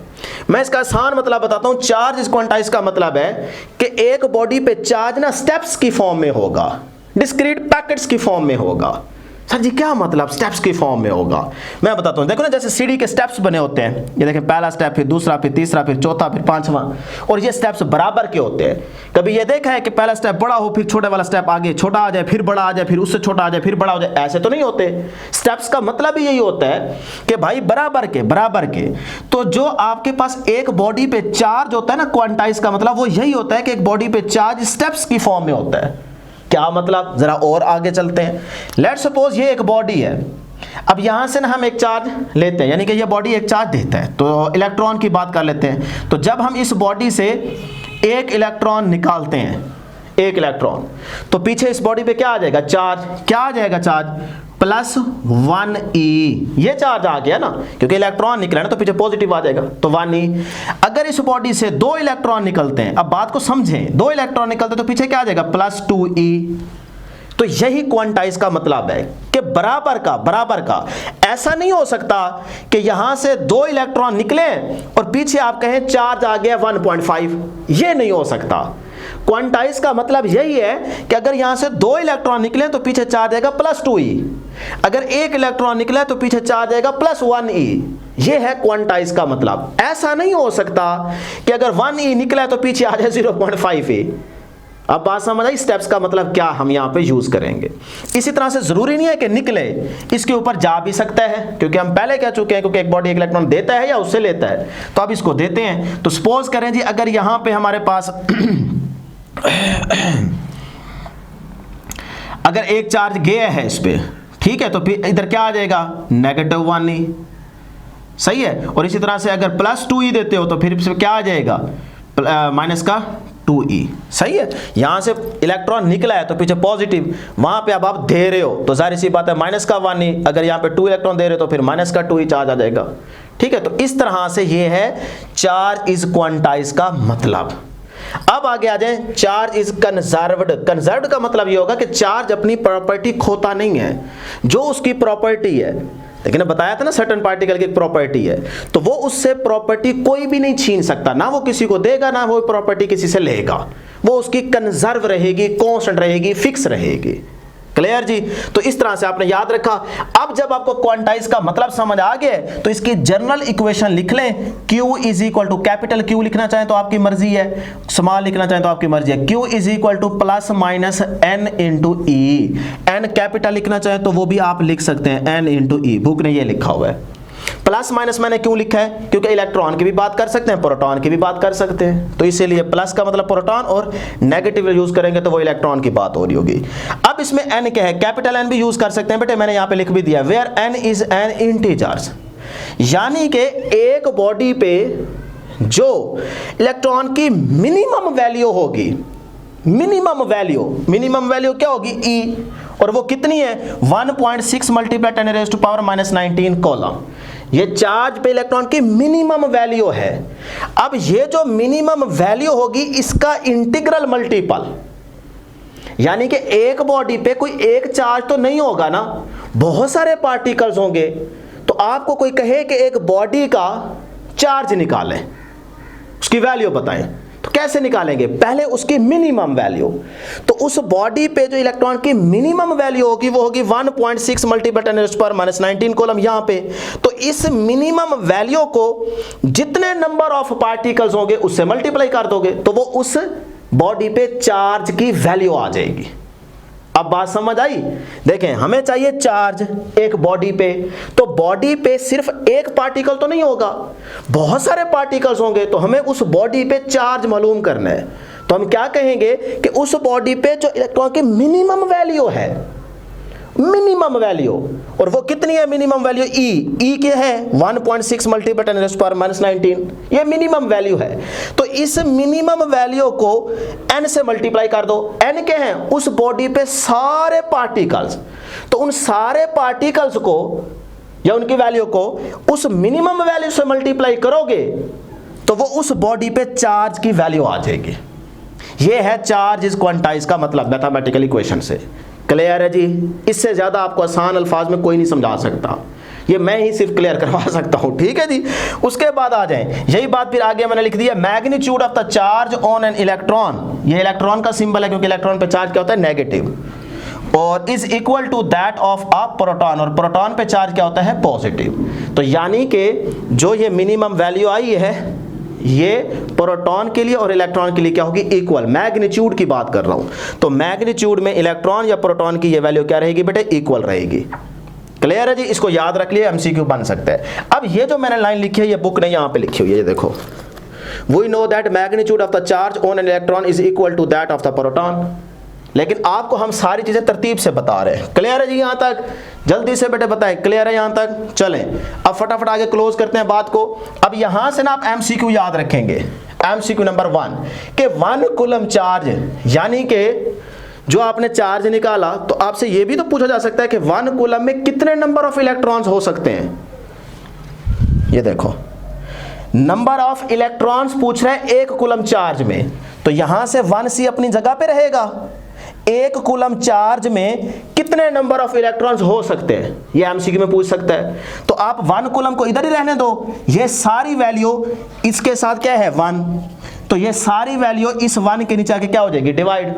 Speaker 1: मैं इसका आसान मतलब बताता हूं। चार्ज इज क्वांटाइज का मतलब है कि एक बॉडी पे चार्ज ना स्टेप्स की फॉर्म में होगा, डिस्क्रीट पैकेट्स की फॉर्म में होगा। सर जी क्या मतलब स्टेप्स की फॉर्म में होगा? मैं बताता हूँ। देखो ना, जैसे सीढ़ी के स्टेप्स बने होते हैं, ये देखें, पहला स्टेप, फिर दूसरा, फिर तीसरा, फिर चौथा, फिर पांचवा, और ये स्टेप्स बराबर के होते हैं। कभी ये देखा है कि पहला स्टेप बड़ा हो, फिर छोटे वाला स्टेप आगे छोटा आ जाए, फिर बड़ा आ जाए, फिर उससे छोटा आ जाए, फिर बड़ा हो जाए? ऐसे तो नहीं होते। स्टेप्स का मतलब ही यही होता है कि भाई बराबर के बराबर के। तो जो आपके पास एक बॉडी पे चार्ज होता है ना, क्वांटाइज का मतलब वो यही होता है कि एक बॉडी पे चार्ज स्टेप्स की फॉर्म में होता है। क्या मतलब? जरा और आगे चलते हैं। लेट्स सपोज ये एक बॉडी है। अब यहां से ना हम एक चार्ज लेते हैं, यानी कि ये बॉडी एक चार्ज देता है, तो इलेक्ट्रॉन की बात कर लेते हैं। तो जब हम इस बॉडी से एक इलेक्ट्रॉन निकालते हैं, एक इलेक्ट्रॉन, तो पीछे इस बॉडी पे क्या आ जाएगा? चार्ज। क्या आ जाएगा? Charge +1e। ये चार्ज आ गया ना, क्योंकि इलेक्ट्रॉन निकला ना, तो पीछे पॉजिटिव आ जाएगा, तो 1e। अगर इस बॉडी से 2 इलेक्ट्रॉन निकलते हैं, अब बात को समझें, 2 इलेक्ट्रॉन निकलते हैं तो पीछे क्या आ जाएगा? +2e। तो यही क्वांटाइज का मतलब है कि बराबर का बराबर का। ऐसा नहीं हो सकता कि यहां से 2 इलेक्ट्रॉन निकले और पीछे आप कहें चार्ज आ गया 1.5, ये नहीं हो सकता। क्वांटाइज का मतलब यही है कि अगर यहां से 2 इलेक्ट्रॉन निकले तो पीछे चार्ज आएगा +2e, अगर 1 इलेक्ट्रॉन निकला तो पीछे चार्ज आएगा +1e। ये है क्वांटाइज का मतलब। ऐसा नहीं हो सकता कि अगर 1e निकला तो पीछे आ जाए 0.5e। अब बात समझ आई? स्टेप्स का मतलब क्या हम यहां पे यूज करेंगे। इसी तरह से जरूरी नहीं है कि निकले, इसके ऊपर जा भी सकता है, क्योंकि हम पहले कह चुके हैं, क्योंकि एक बॉडी एक इलेक्ट्रॉन देता है या उससे लेता है। तो अब इसको देते हैं। तो सपोज करें जी, अगर यहां पे हमारे पास अगर एक चार्ज गया है इस पे, ठीक है, तो फिर इधर क्या आ जाएगा? -1e। सही है। और इसी तरह से अगर +2e देते हो तो फिर क्या आ जाएगा? -2e। सही है। यहां से इलेक्ट्रॉन निकला है तो पीछे पॉजिटिव, वहां पे अब आप दे रहे हो तो जाहिर सी बात है -1e। अगर यहां पे 2 इलेक्ट्रॉन दे रहे हो तो फिर -2e चार्ज आ जाएगा। ठीक है। तो इस तरह से ये है चार्ज इज क्वांटाइज का मतलब। अब आगे आ जाए, चार्ज इज कंजर्व्ड। कंजर्व्ड का मतलब ये होगा कि चार्ज अपनी प्रॉपर्टी खोता नहीं है, जो उसकी प्रॉपर्टी है। लेकिन बताया था ना, सर्टेन पार्टिकल की एक प्रॉपर्टी है, तो वो उससे प्रॉपर्टी कोई भी नहीं छीन सकता, ना वो किसी को देगा, ना वो प्रॉपर्टी किसी से लेगा। वो उसकी कंजर्व रहेगी, कांस्टेंट रहेगी, फिक्स रहेगी। क्लियर जी? तो इस तरह से आपने याद रखा। अब जब आपको क्वांटाइज का मतलब समझ आ गया तो इसकी जनरल इक्वेशन लिख लें। Q is equal to, capital Q लिखना चाहें तो आपकी मर्जी है, स्मॉल लिखना चाहें तो आपकी मर्जी है। Q is equal to +-n into e. n capital लिखना चाहें तो वो भी आप लिख सकते हैं, n इंटू ई। बुक ने ये लिखा हुआ है। प्लस माइनस मैंने क्यों लिखा है? क्योंकि इलेक्ट्रॉन की भी बात कर सकते हैं, प्रोटॉन की भी बात कर सकते हैं, तो इसीलिए प्लस का मतलब प्रोटॉन और नेगेटिव यूज करेंगे तो वो इलेक्ट्रॉन की बात हो रही होगी। अब इसमें n क्या है? कैपिटल N भी यूज कर सकते हैं बेटे, मैंने यहां पे लिख भी दिया, where n is an integers. यानी कि एक बॉडी पे जो इलेक्ट्रॉन की मिनिमम वैल्यू होगी, मिनिमम वैल्यू क्या होगी? E, और वो कितनी है? 1.6 × 10⁻⁻19 कॉलम। ये चार्ज पे इलेक्ट्रॉन की मिनिमम वैल्यू है। अब ये जो मिनिमम वैल्यू होगी इसका इंटीग्रल मल्टीपल, यानी कि एक बॉडी पे कोई एक चार्ज तो नहीं होगा ना, बहुत सारे पार्टिकल्स होंगे। तो आपको कोई कहे कि एक बॉडी का चार्ज निकालें, उसकी वैल्यू बताएं, तो कैसे निकालेंगे? पहले उसकी मिनिमम वैल्यू। तो उस बॉडी पे जो इलेक्ट्रॉन की मिनिमम वैल्यू होगी वो होगी 1.6 × 10⁻⁻19 कॉलम यहां पे। तो इस मिनिमम वैल्यू को जितने नंबर ऑफ पार्टिकल्स होंगे उससे मल्टीप्लाई कर दोगे तो वो उस बॉडी पे चार्ज की वैल्यू आ जाएगी। अब बात समझ आई? देखें, हमें चाहिए चार्ज एक बॉडी पे, तो बॉडी पे सिर्फ एक पार्टिकल तो नहीं होगा, बहुत सारे पार्टिकल्स होंगे, तो हमें उस बॉडी पे चार्ज मालूम करना है। तो हम क्या कहेंगे कि उस बॉडी पे जो इलेक्ट्रॉन की मिनिमम वैल्यू है, मिनिमम वैल्यू, और वो कितनी है मिनिमम वैल्यू? ई क्या है 1.6 मल्टीप्लाई 10⁻⁻19, ये मिनिमम वैल्यू है। तो इस मिनिमम वैल्यू को n से मल्टीप्लाई कर दो। n क्या है? उस बॉडी पे सारे पार्टिकल्स, तो उन सारे पार्टिकल्स को या उनकी वैल्यू को उस मिनिमम वैल्यू से मल्टीप्लाई करोगे तो वो उस बॉडी पे चार्ज की वैल्यू आ जाएगी। ये है चार्ज इज क्वांटाइज का मतलब मैथमेटिकल इक्वेशन से। क्लियर है जी? इससे ज्यादा आपको आसान अल्फाज में कोई नहीं समझा सकता, ये मैं ही सिर्फ क्लियर करवा सकता हूं। ठीक है जी। उसके बाद आ जाएं, यही बात फिर आगे मैंने लिख दिया, magnitude of the charge on an electron, ये इलेक्ट्रॉन का सिंबल है क्योंकि इलेक्ट्रॉन पे चार्ज क्या होता है? नेगेटिव, और is equal to that of a proton, और प्रोटॉन पे चार्ज क्या होता है? पॉजिटिव। तो यानी कि जो ये मिनिमम वैल्यू आई है ये प्रोटॉन के लिए और इलेक्ट्रॉन के लिए क्या होगी? इक्वल। मैग्नीट्यूड की बात कर रहा हूं, तो मैग्नीट्यूड में इलेक्ट्रॉन या प्रोटॉन की ये वैल्यू क्या रहेगी बेटे? इक्वल रहेगी। क्लियर है जी? इसको याद रख लिए, एमसीक्यू बन सकता है। अब ये जो मैंने लाइन लिखी है ये बुक ने यहां पे लिखी हुई है, ये देखो, we know that magnitude of the charge on an electron is equal to that of the proton, लेकिन आपको हम सारी चीजें तरतीब से बता रहे हैं। क्लियर है जी? यहां तक जल्दी से बेटे बताएं, क्लियर है यहां तक? चलें अब फटाफट आगे क्लोज करते हैं बात को। अब यहां से ना आप एमसीक्यू याद रखेंगे, एमसीक्यू नंबर 1 के 1 कूलम चार्ज, यानी कि जो आपने चार्ज निकाला तो आपसे यह भी तो पूछा जा सकता है कि 1 कूलम में कितने नंबर ऑफ इलेक्ट्रॉन्स हो सकते हैं। ये देखो, नंबर ऑफ इलेक्ट्रॉन्स पूछ रहे हैं 1 कूलम चार्ज में, तो यहां से 1c अपनी जगह पे रहेगा। 1 कूलम चार्ज में कितने नंबर ऑफ इलेक्ट्रॉन्स हो सकते हैं, ये एमसीक्यू में पूछ सकता है। तो आप 1 कूलम को इधर ही रहने दो, ये सारी वैल्यू इसके साथ क्या है? 1, तो ये सारी वैल्यू इस 1 के नीचे आके क्या हो जाएगी? डिवाइड।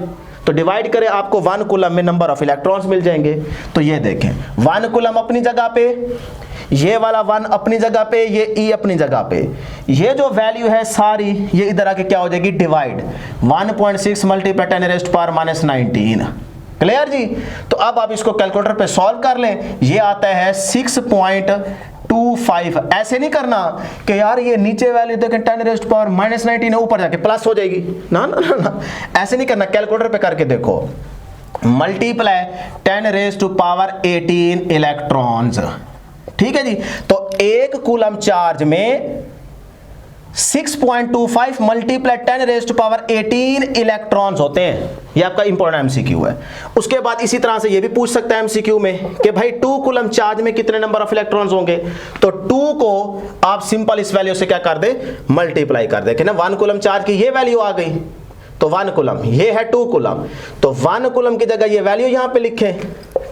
Speaker 1: तो डिवाइड करें, आपको 1 कूलम में नंबर ऑफ इलेक्ट्रॉन्स मिल जाएंगे। तो ये देखें, 1 कूलम अपनी जगह पे, ये वाला 1 अपनी जगह पे, ये E अपनी जगह पे, ये जो वैल्यू है सारी ये इधर आके क्या हो जाएगी? डिवाइड। 1.6 मल्टीप्लाई 10⁻⁻19। क्लियर जी? तो अब आप इसको कैलकुलेटर पे सॉल्व कर लें, ये आता है 6.25। ऐसे नहीं करना कि यार ये नीचे वैल्यू देखें 10⁻⁻19 है, ऊपर जाके प्लस हो जाएगी, ना ना ना ना, ऐसे नहीं करना। कैलकुलेटर पे करके देखो, मल्टीप्लाई 10⁻18 इलेक्ट्रॉन्स। ठीक है जी? तो 1 कूलम चार्ज में 6.25 मल्टीप्लाई 10⁻18 इलेक्ट्रॉन्स होते हैं। ये आपका इंपॉर्टेंट एमसीक्यू है। उसके बाद इसी तरह से ये भी पूछ सकता है एमसीक्यू में कि भाई 2 कूलम चार्ज में कितने नंबर ऑफ इलेक्ट्रॉन्स होंगे, तो 2 को आप सिंपल इस वैल्यू से क्या कर दे? मल्टीप्लाई कर दे कि ना 1 कूलम चार्ज की ये वैल्यू आ गई, तो 1 कूलम, ये है 2 कूलम, तो 1 कूलम की जगह ये वैल्यू यहां पे लिखें।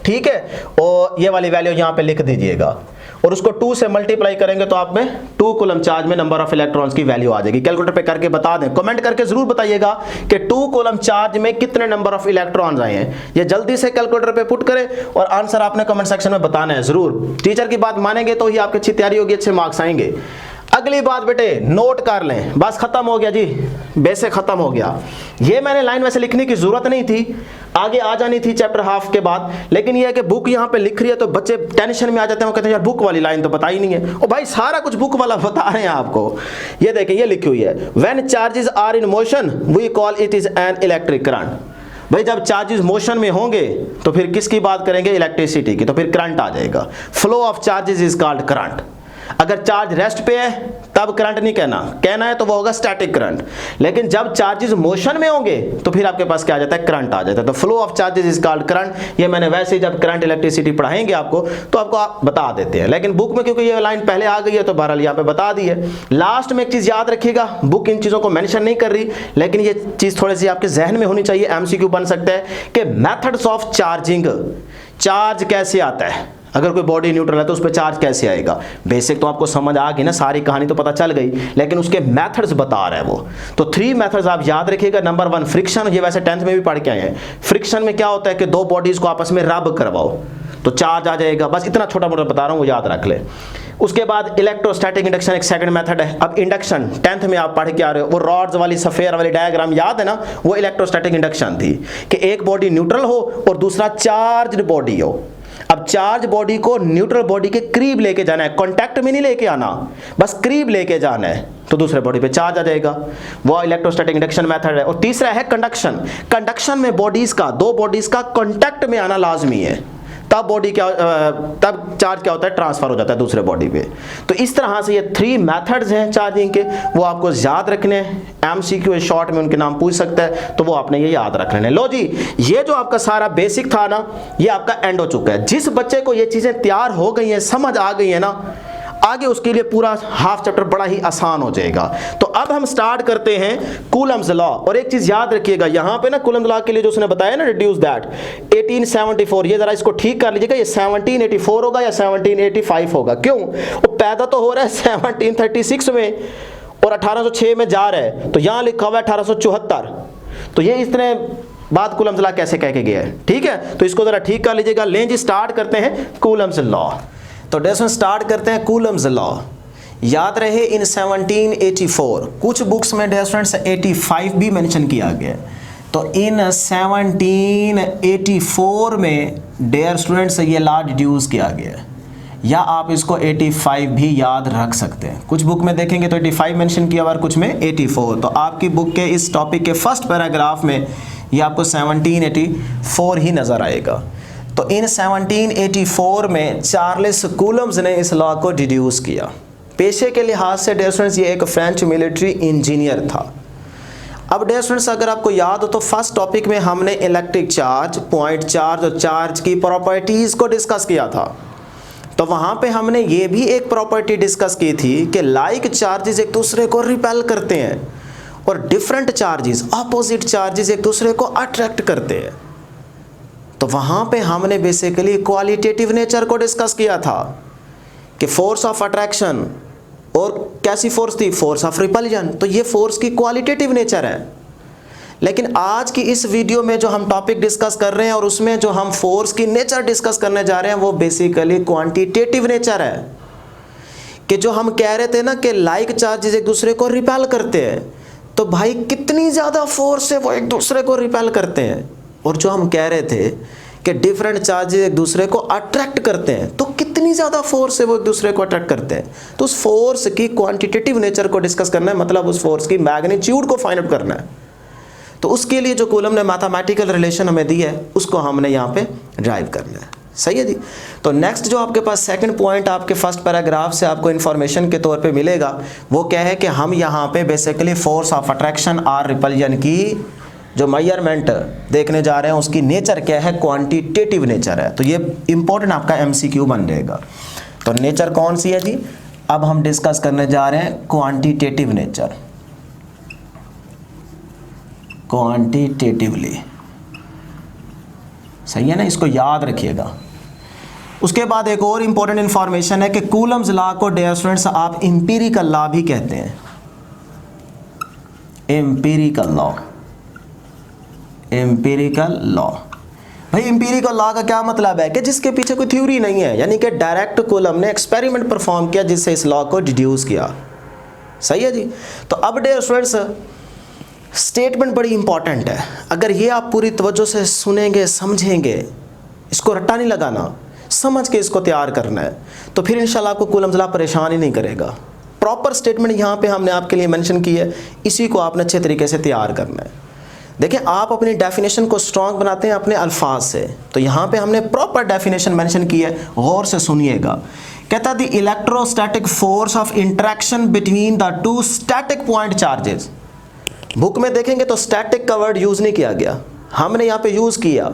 Speaker 1: ठीक है, और ये वाली वैल्यू यहां पे लिख दीजिएगा, और उसको 2 से मल्टीप्लाई करेंगे तो आप में 2 कूलम चार्ज में नंबर ऑफ इलेक्ट्रॉन्स की वैल्यू आ जाएगी। कैलकुलेटर पे करके बता दें, कमेंट करके जरूर बताइएगा कि 2 कूलम चार्ज में कितने नंबर ऑफ इलेक्ट्रॉन्स आए हैं। ये जल्दी से कैलकुलेटर पे पुट करें और आंसर आपने कमेंट सेक्शन में बताना है जरूर। टीचर की बात मानेंगे तो ही आपकी अच्छी तैयारी होगी, अच्छे मार्क्स आएंगे। अगली बात बेटे नोट कर लें, बस खत्म हो गया जी, बेसिक खत्म हो गया। ये मैंने लाइन वैसे लिखने की जरूरत नहीं थी, आगे आ जानी थी चैप्टर हाफ के बाद, लेकिन ये है कि बुक यहाँ पे लिख रही है तो बच्चे टेंशन में आ जाते हैं, वो कहते हैं यार बुक वाली लाइन तो बताई नहीं है। ओ भाई सारा कुछ बुक वाला बता रहे हैं आपको। ये देखें, ये लिखी हुई है, when charges are in motion we call it is an electric current. भाई जब चार्जेस मोशन में होंगे तो फिर किसकी बात करेंगे? इलेक्ट्रिसिटी की, तो फिर करंट आ जाएगा। Flow of charges is called current. अगर चार्ज रेस्ट पे है तब करंट नहीं कहना, कहना है तो वो होगा स्टैटिक करंट। लेकिन जब चार्जेस मोशन में होंगे तो फिर आपके पास क्या आ जाता है? करंट आ जाता है। तो flow of charges is called current. ये मैंने वैसे ही जब करंट इलेक्ट्रिसिटी पढ़ाएंगे आपको तो आपको आप बता देते हैं, लेकिन बुक में क्योंकि ये लाइन पहले आ गई है तो बहरहाल यहाँ पे बता दी है। लास्ट में एक चीज याद रखिएगा, बुक इन चीजों को मेंशन नहीं कर रही, लेकिन ये चीज थोड़ी सी आपके जहन में होनी चाहिए, एमसीक्यू बन सकता है कि मेथड्स ऑफ चार्जिंग, चार्ज कैसे आता है, अगर कोई बॉडी न्यूट्रल है तो उस पर चार्ज कैसे आएगा। बेसिक तो आपको समझ आ गई ना, सारी कहानी तो पता चल गई, लेकिन उसके मेथड्स बता रहा है वो। तो 3 मेथड्स आप याद रखिएगा। नंबर 1 फ्रिक्शन, ये वैसे 10th में भी पढ़ के आए हैं। फ्रिक्शन में क्या होता है कि 2 बॉडीज को आपस में रब करवाओ तो चार्ज आ जाएगा, बस इतना छोटा मोटा बता रहा हूँ, वो याद रख ले। उसके बाद इलेक्ट्रोस्टैटिक इंडक्शन एक सेकंड मेथड है। अब इंडक्शन 10th में आप पढ़ के आ रहे हो, वो रॉड्स वाली सफेयर वाली डायग्राम याद है ना, वो इलेक्ट्रोस्टैटिक इंडक्शन थी कि एक बॉडी न्यूट्रल हो और दूसरा चार्ज्ड बॉडी हो। अब चार्ज बॉडी को न्यूट्रल बॉडी के करीब लेके जाना है, कांटेक्ट में नहीं लेके आना, बस करीब लेके जाना है, तो दूसरे बॉडी पे चार्ज आ जाएगा। वो इलेक्ट्रोस्टैटिक इंडक्शन मेथड है। और तीसरा है कंडक्शन। कंडक्शन में बॉडीज का, दो बॉडीज का कांटेक्ट में आना लाजमी है, तब बॉडी क्या, तब चार्ज क्या होता है, ट्रांसफर हो जाता है दूसरे बॉडी पे। तो इस तरह से ये 3 मेथड्स हैं चार्जिंग के, वो आपको याद रखने हैं। एमसीक्यू शॉर्ट में उनके नाम पूछ सकता है, तो वो आपने ये याद रख लेने। लो जी, ये जो आपका सारा बेसिक था ना, ये आपका एंड हो चुका है। जिस बच्चे को ये चीजें तैयार हो गई हैं, समझ आ गई है ना, आगे उसके लिए पूरा हाफ चैप्टर बड़ा ही आसान हो जाएगा। तो अब हम स्टार्ट करते हैं कूलम्स लॉ। और एक चीज याद रखिएगा, यहां पे ना कूलम्स लॉ के लिए जो उसने बताया ना, रिड्यूस दैट 1874, ये जरा इसको ठीक कर लीजिएगा, ये 1784 होगा या 1785 होगा। क्यों? वो पैदा तो हो रहा है 1736 में और 1806 में जा रहा है, तो यहां लिखा हुआ है 1874, तो ये इतने बाद कूलम्स लॉ कैसे कह के गया है? ठीक है, तो इसको जरा ठीक कर लीजिएगा। लें जी, स्टार्ट करते हैं कूलम्स लॉ। तो डेसन स्टार्ट करते हैं कूलम्स लॉ। याद रहे इन 1784, कुछ बुक्स में डियर स्टूडेंट्स 85 भी मेंशन किया गया, तो इन 1784 में डियर स्टूडेंट्स ये लॉ डिड्यूस किया गया, या आप इसको 85 भी याद रख सकते हैं। कुछ बुक में देखेंगे तो 85 मेंशन किया हुआ और कुछ में 84, तो आपकी बुक के इस टॉपिक के फर्स्ट पैराग्राफ में ये आपको 1784 ही नजर आएगा। तो इन 1784 में चार्ल्स कूलम्स ने इस लॉ को डिड्यूस किया। पेशे के लिहाज से डियर स्टूडेंट्स ये एक फ्रेंच मिलिट्री इंजीनियर था। अब डियर स्टूडेंट्स अगर आपको याद हो तो फर्स्ट टॉपिक में हमने इलेक्ट्रिक चार्ज, पॉइंट चार्ज और चार्ज की प्रॉपर्टीज को डिस्कस किया था। तो वहां पे हमने ये भी एक प्रॉपर्टी डिस्कस की थी कि लाइक चार्जेस एक दूसरे को रिपेल करते हैं और डिफरेंट चार्जेस, अपोजिट चार्जेस एक दूसरे को अट्रैक्ट करते हैं। तो वहां पे हमने बेसिकली क्वालिटेटिव नेचर को डिस्कस किया था कि फोर्स ऑफ अट्रैक्शन और कैसी फोर्स थी, फोर्स ऑफ रिपल्जन, तो ये फोर्स की क्वालिटेटिव नेचर है। लेकिन आज की इस वीडियो में जो हम टॉपिक डिस्कस कर रहे हैं और उसमें जो हम फोर्स की नेचर डिस्कस करने जा रहे हैं वो बेसिकली क्वांटिटेटिव नेचर है। कि जो हम कह रहे थे ना कि लाइक चार्जेस एक दूसरे को रिपेल करते हैं, तो भाई कितनी ज़्यादा फोर्स है वो एक दूसरे को रिपेल करते हैं। और जो हम कह रहे थे कि डिफरेंट चार्जेस एक दूसरे को अट्रैक्ट करते हैं, तो कितनी ज़्यादा फोर्स है वो एक दूसरे को अट्रैक्ट करते हैं। तो उस फोर्स की क्वांटिटेटिव नेचर को डिस्कस करना है, मतलब उस फोर्स की मैग्नीट्यूड को फाइंड आउट करना है। तो उसके लिए जो कूलम ने मैथमेटिकल रिलेशन हमें दी है उसको हमने यहाँ पे ड्राइव करना है। सही है जी। तो नेक्स्ट जो आपके पास सेकंड पॉइंट आपके फर्स्ट पैराग्राफ से आपको इन्फॉर्मेशन के तौर पे मिलेगा, वो क्या है कि हम यहाँ पे बेसिकली फोर्स ऑफ अट्रैक्शन और रिपल्जन की जो मेजरमेंट देखने जा रहे हैं उसकी नेचर क्या है, क्वांटिटेटिव नेचर है। तो ये इंपॉर्टेंट आपका एमसीक्यू बन जाएगा। तो नेचर कौन सी है जी? अब हम डिस्कस करने जा रहे हैं क्वांटिटेटिव नेचर, क्वांटिटेटिवली। सही है ना, इसको याद रखिएगा। उसके बाद एक और इंपॉर्टेंट इंफॉर्मेशन है कि कूलम्स लॉ को डियर स्टूडेंट्स आप एम्पिरिकल लॉ भी कहते हैं। Empirical law, empirical law. भाई एम्पिरिकल लॉ का क्या मतलब है कि जिसके पीछे कोई थ्योरी नहीं है, यानी कि डायरेक्ट कूलम ने एक्सपेरिमेंट परफॉर्म किया जिससे इस लॉ को डिड्यूस किया। सही है जी। तो अब डियर स्टूडेंट्स स्टेटमेंट बड़ी इंपॉर्टेंट है, अगर ये आप पूरी तवज्जो से सुनेंगे, समझेंगे, इसको रट्टा नहीं लगाना, समझ के इसको तैयार करना है, तो फिर इंशाल्लाह आपको कूलम्स लॉ परेशान ही नहीं करेगा। प्रॉपर स्टेटमेंट यहाँ पे हमने आपके लिए मेंशन की है, इसी को आपने अच्छे तरीके से तैयार करना है। देखिए आप अपनी डेफिनेशन को स्ट्रॉन्ग बनाते हैं अपने अल्फाज से, तो यहाँ पे हमने प्रॉपर डेफिनेशन मेंशन की है, गौर से सुनिएगा। कहता the electrostatic force of interaction between the two static point charges. Book में देखेंगे तो स्टैटिक का वर्ड यूज़ नहीं किया गया, हमने यहाँ पे यूज़ किया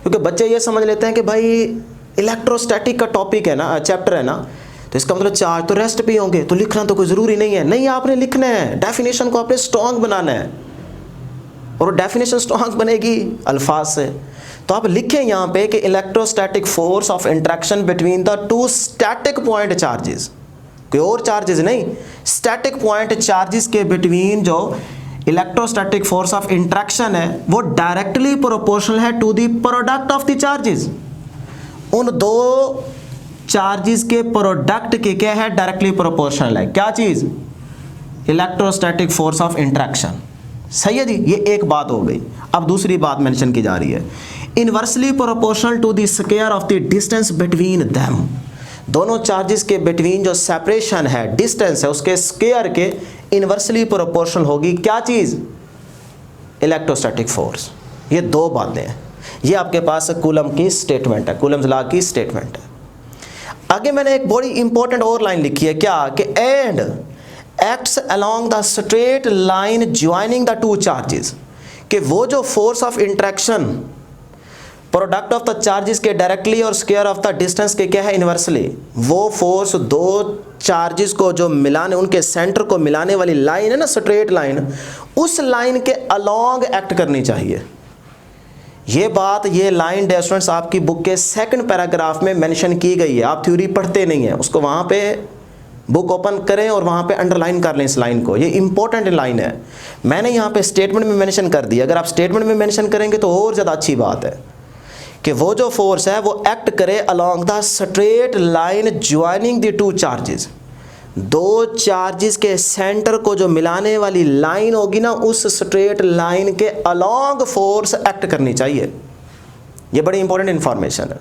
Speaker 1: क्योंकि बच्चे ये समझ लेते हैं कि भाई इलेक्ट्रोस्टैटिक का टॉपिक है ना, चैप्टर है ना, तो इसका मतलब चार्ज तो रेस्ट पे होंगे, तो लिखना तो कोई ज़रूरी नहीं है। नहीं, आपने लिखना है, डेफिनेशन को आपने स्ट्रॉन्ग बनाना है, और डेफिनेशन स्ट्रॉन्ग बनेगी अल्फाज से। तो आप लिखें यहाँ पे कि electrostatic force of interaction between the two static point charges, कोई और चार्जेस नहीं, स्टैटिक पॉइंट चार्जेस के बिटवीन जो इलेक्ट्रोस्टैटिक फोर्स ऑफ इंटरेक्शन है वो डायरेक्टली प्रोपोर्शनल है to the product of the charges. उन दो चार्जेस के प्रोडक्ट के क्या है, डायरेक्टली प्रोपोर्शनल है। क्या चीज, इलेक्ट्रोस्टैटिक फोर्स ऑफ इंटरेक्शन। सही है जी, ये एक बात हो गई। अब दूसरी बात मेंशन की जा रही है, inversely proportional to the square of the distance between them. दोनों चार्जेस के बिटवीन जो सेपरेशन है, डिस्टेंस है, उसके स्क्वायर के इनवर्सली प्रोपोर्शनल होगी क्या चीज, इलेक्ट्रोस्टैटिक फोर्स। ये दो बातें हैं, ये आपके पास कूलम की स्टेटमेंट है, कूलम्स लॉ की स्टेटमेंट है। आगे मैंने एक बड़ी इंपॉर्टेंट और लाइन लिखी है, क्या कि and acts along the straight line joining the two charges, कि वो जो force of interaction product of the charges के डायरेक्टली और स्क्वायर ऑफ द डिस्टेंस के क्या है, इनवर्सली, वो फोर्स दो चार्जेस को जो मिलाने, उनके सेंटर को मिलाने वाली लाइन है ना, स्ट्रेट लाइन, उस लाइन के अलोंग एक्ट करनी चाहिए। ये बात, ये लाइन डियर स्टूडेंट्स आपकी बुक के सेकंड पैराग्राफ में मेंशन की गई है। आप थ्योरी पढ़ते नहीं है, उसको वहाँ पे बुक ओपन करें और वहाँ पे अंडरलाइन कर लें इस लाइन को, ये इंपॉर्टेंट लाइन है। मैंने यहाँ पे स्टेटमेंट में मेंशन कर दिया, अगर आप स्टेटमेंट में मेंशन करेंगे तो और ज़्यादा अच्छी बात है कि वो जो फोर्स है वो एक्ट करे along the straight line joining the two charges. दो चार्जेस के सेंटर को जो मिलाने वाली लाइन होगी ना, उस स्ट्रेट लाइन के अलोंग फोर्स एक्ट करनी चाहिए। ये बड़ी इंपॉर्टेंट इंफॉर्मेशन है।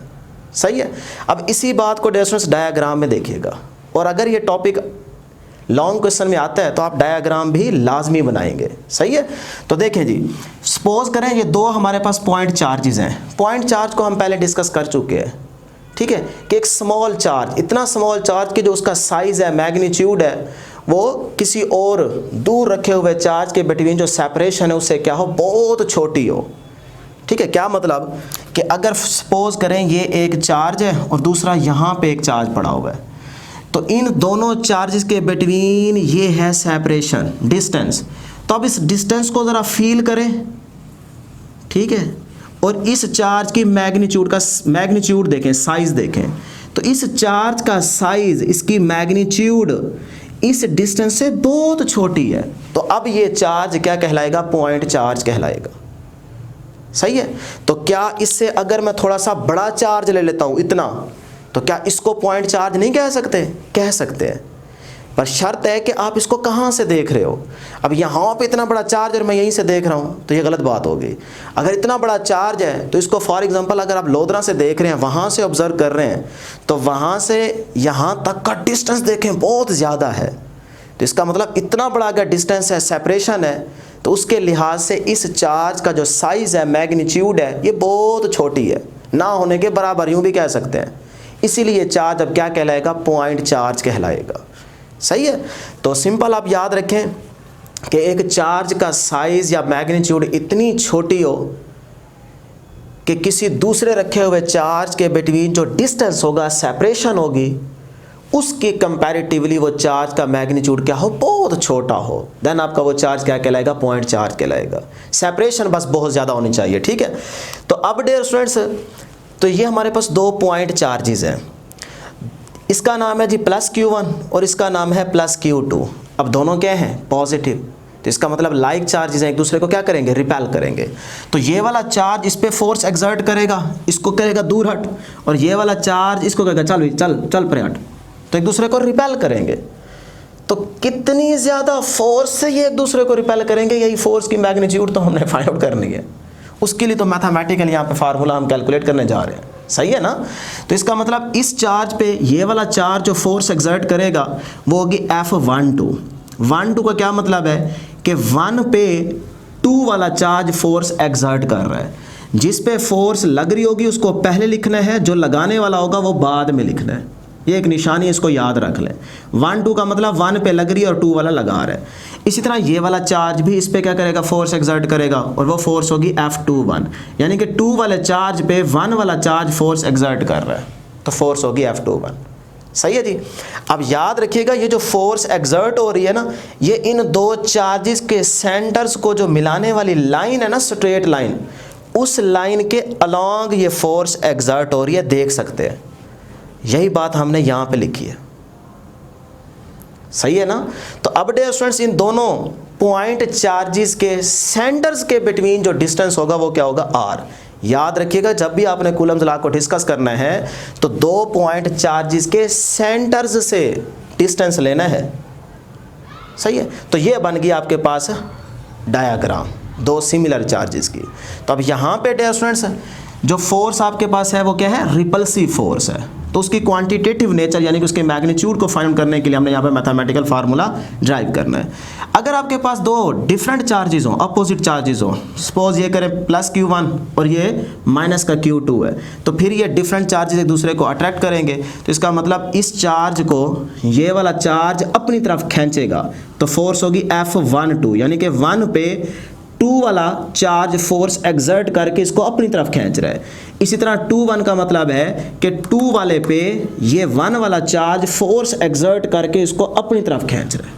Speaker 1: सही है। अब इसी बात को डिस्टेंस डायग्राम में देखिएगा, और अगर ये टॉपिक लॉन्ग क्वेश्चन में आता है तो आप डायग्राम भी लाजमी बनाएंगे। सही है। तो देखें जी, सपोज करें ये दो हमारे पास पॉइंट चार्जेस हैं। पॉइंट चार्ज को हम पहले डिस्कस कर चुके हैं, ठीक है, कि एक स्मॉल चार्ज, इतना स्मॉल चार्ज कि जो उसका साइज है, मैग्नीट्यूड है, वो किसी और दूर रखे हुए चार्ज के बिटवीन जो सेपरेशन है उससे क्या हो, बहुत छोटी हो। ठीक है, क्या मतलब कि अगर सपोज करें ये एक चार्ज है और दूसरा यहाँ पे एक चार्ज पड़ा हुआ है, तो इन दोनों चार्जेस के बिटवीन ये है सेपरेशन, डिस्टेंस। तो अब इस डिस्टेंस को ज़रा फील करें, ठीक है, और इस चार्ज की मैग्नीट्यूड देखें, साइज देखें। तो इस चार्ज का साइज, इसकी मैग्नीट्यूड इस डिस्टेंस से बहुत छोटी है। तो अब ये चार्ज क्या कहलाएगा, पॉइंट चार्ज कहलाएगा। सही है। तो क्या इससे अगर मैं थोड़ा सा बड़ा चार्ज ले लेता हूं इतना, तो क्या इसको पॉइंट चार्ज नहीं कह सकते? कह सकते हैं, पर शर्त है कि आप इसको कहाँ से देख रहे हो। अब यहाँ पे इतना बड़ा चार्ज और मैं यहीं से देख रहा हूँ तो ये गलत बात होगी। अगर इतना बड़ा चार्ज है तो इसको फॉर एग्जांपल अगर आप लोधरा से देख रहे हैं, वहाँ से ऑब्जर्व कर रहे हैं, तो वहाँ से यहाँ तक का डिस्टेंस देखें बहुत ज़्यादा है। तो इसका मतलब इतना बड़ा अगर डिस्टेंस है, सेपरेशन है, तो उसके लिहाज से इस चार्ज का जो साइज़ है, मैग्नीट्यूड है, ये बहुत छोटी है, ना होने के बराबर यूँ भी कह सकते हैं। इसीलिए चार्ज अब क्या कहलाएगा, पॉइंट चार्ज कहलाएगा। सही है। तो सिंपल आप याद रखें कि एक चार्ज का साइज या मैग्नीट्यूड इतनी छोटी हो कि किसी दूसरे रखे हुए चार्ज के बिटवीन जो डिस्टेंस होगा, सेपरेशन होगी, उसके कंपैरेटिवली वो चार्ज का मैग्नीट्यूड क्या हो, बहुत छोटा हो, देन आपका वो चार्ज क्या कहलाएगा, पॉइंट चार्ज कहलाएगा। सेपरेशन बस बहुत ज़्यादा होनी चाहिए। ठीक है। तो अब डियर स्टूडेंट्स, तो ये हमारे पास दो पॉइंट चार्जेस हैं, इसका नाम है जी प्लस Q1 और इसका नाम है प्लस Q2। अब दोनों क्या हैं, पॉजिटिव, तो इसका मतलब लाइक चार्जेस हैं, एक दूसरे को क्या करेंगे, रिपेल करेंगे। तो ये वाला चार्ज इस पे फोर्स एक्सर्ट करेगा, इसको करेगा दूर हट, और ये वाला चार्ज इसको कहेगा चल भाई चल चल परे हट, तो एक दूसरे को रिपेल करेंगे। तो कितनी ज़्यादा फोर्स से ये एक दूसरे को रिपेल करेंगे, यही फोर्स की मैग्नीट्यूड तो हमने फाइंड आउट करनी है। उसके लिए तो मैथमेटिकल यहाँ पे फार्मूला हम कैलकुलेट करने जा रहे हैं। सही है ना। तो इसका मतलब इस चार्ज पे ये वाला चार्ज जो फोर्स एक्सर्ट करेगा वो होगी F12। 1 2 का क्या मतलब है कि 1 पे 2 वाला चार्ज फोर्स एक्सर्ट कर रहा है। जिस पे फोर्स लग रही होगी उसको पहले लिखना है, जो लगाने वाला होगा वो बाद में लिखना है। ये एक निशानी, इसको याद रख लें। 1 2 का मतलब 1 पे लग रही है और 2 वाला लगा रहा है। इसी तरह ये वाला चार्ज भी इस पे क्या करेगा, फोर्स एक्सर्ट करेगा, और वो फोर्स होगी F21, यानी कि 2 वाले चार्ज पे 1 वाला चार्ज फोर्स एक्सर्ट कर रहा है, तो फोर्स होगी F21। सही है जी। अब याद रखिएगा ये जो फोर्स एक्सर्ट हो रही है ना, ये इन दो चार्जेस के सेंटर्स को जो मिलाने वाली लाइन है ना, स्ट्रेट लाइन, उस लाइन के अलोंग ये फोर्स एक्सर्ट हो रही है, देख सकते हैं। यही बात हमने यहाँ पे लिखी है। सही है ना। तो अब डियर स्टूडेंट्स, इन दोनों पॉइंट चार्जेस के सेंटर्स के बिटवीन जो डिस्टेंस होगा वो क्या होगा, R। याद रखिएगा जब भी आपने कूलम्स लॉ को डिस्कस करना है तो 2 पॉइंट चार्जेस के सेंटर्स से डिस्टेंस लेना है, सही है। तो ये बन गई आपके पास डायग्राम 2 सिमिलर चार्जेस की। तो अब यहाँ पे डियर स्टूडेंट्स जो फोर्स आपके पास है वो क्या है, रिपल्सिव फोर्स है। तो उसकी क्वांटिटेटिव नेचर यानी कि उसके मैग्नीट्यूड को फाइंड करने के लिए हमने यहाँ पे मैथमेटिकल फार्मूला ड्राइव करना है। अगर आपके पास 2 डिफरेंट चार्जेस हो, अपोजिट चार्जेस हो, सपोज ये करें प्लस Q1 और ये माइनस का Q2 है, तो फिर ये डिफरेंट चार्जेस एक दूसरे को अट्रैक्ट करेंगे। तो इसका मतलब इस चार्ज को ये वाला चार्ज अपनी तरफ खींचेगा, तो फोर्स होगी F12 यानी कि 1 पे 2 वाला चार्ज फोर्स एक्सर्ट करके इसको अपनी तरफ खींच रहा है। इसी तरह 2-1 का मतलब है कि 2 वाले पे ये 1 वाला चार्ज फोर्स एक्सर्ट करके इसको अपनी तरफ खींच रहा है।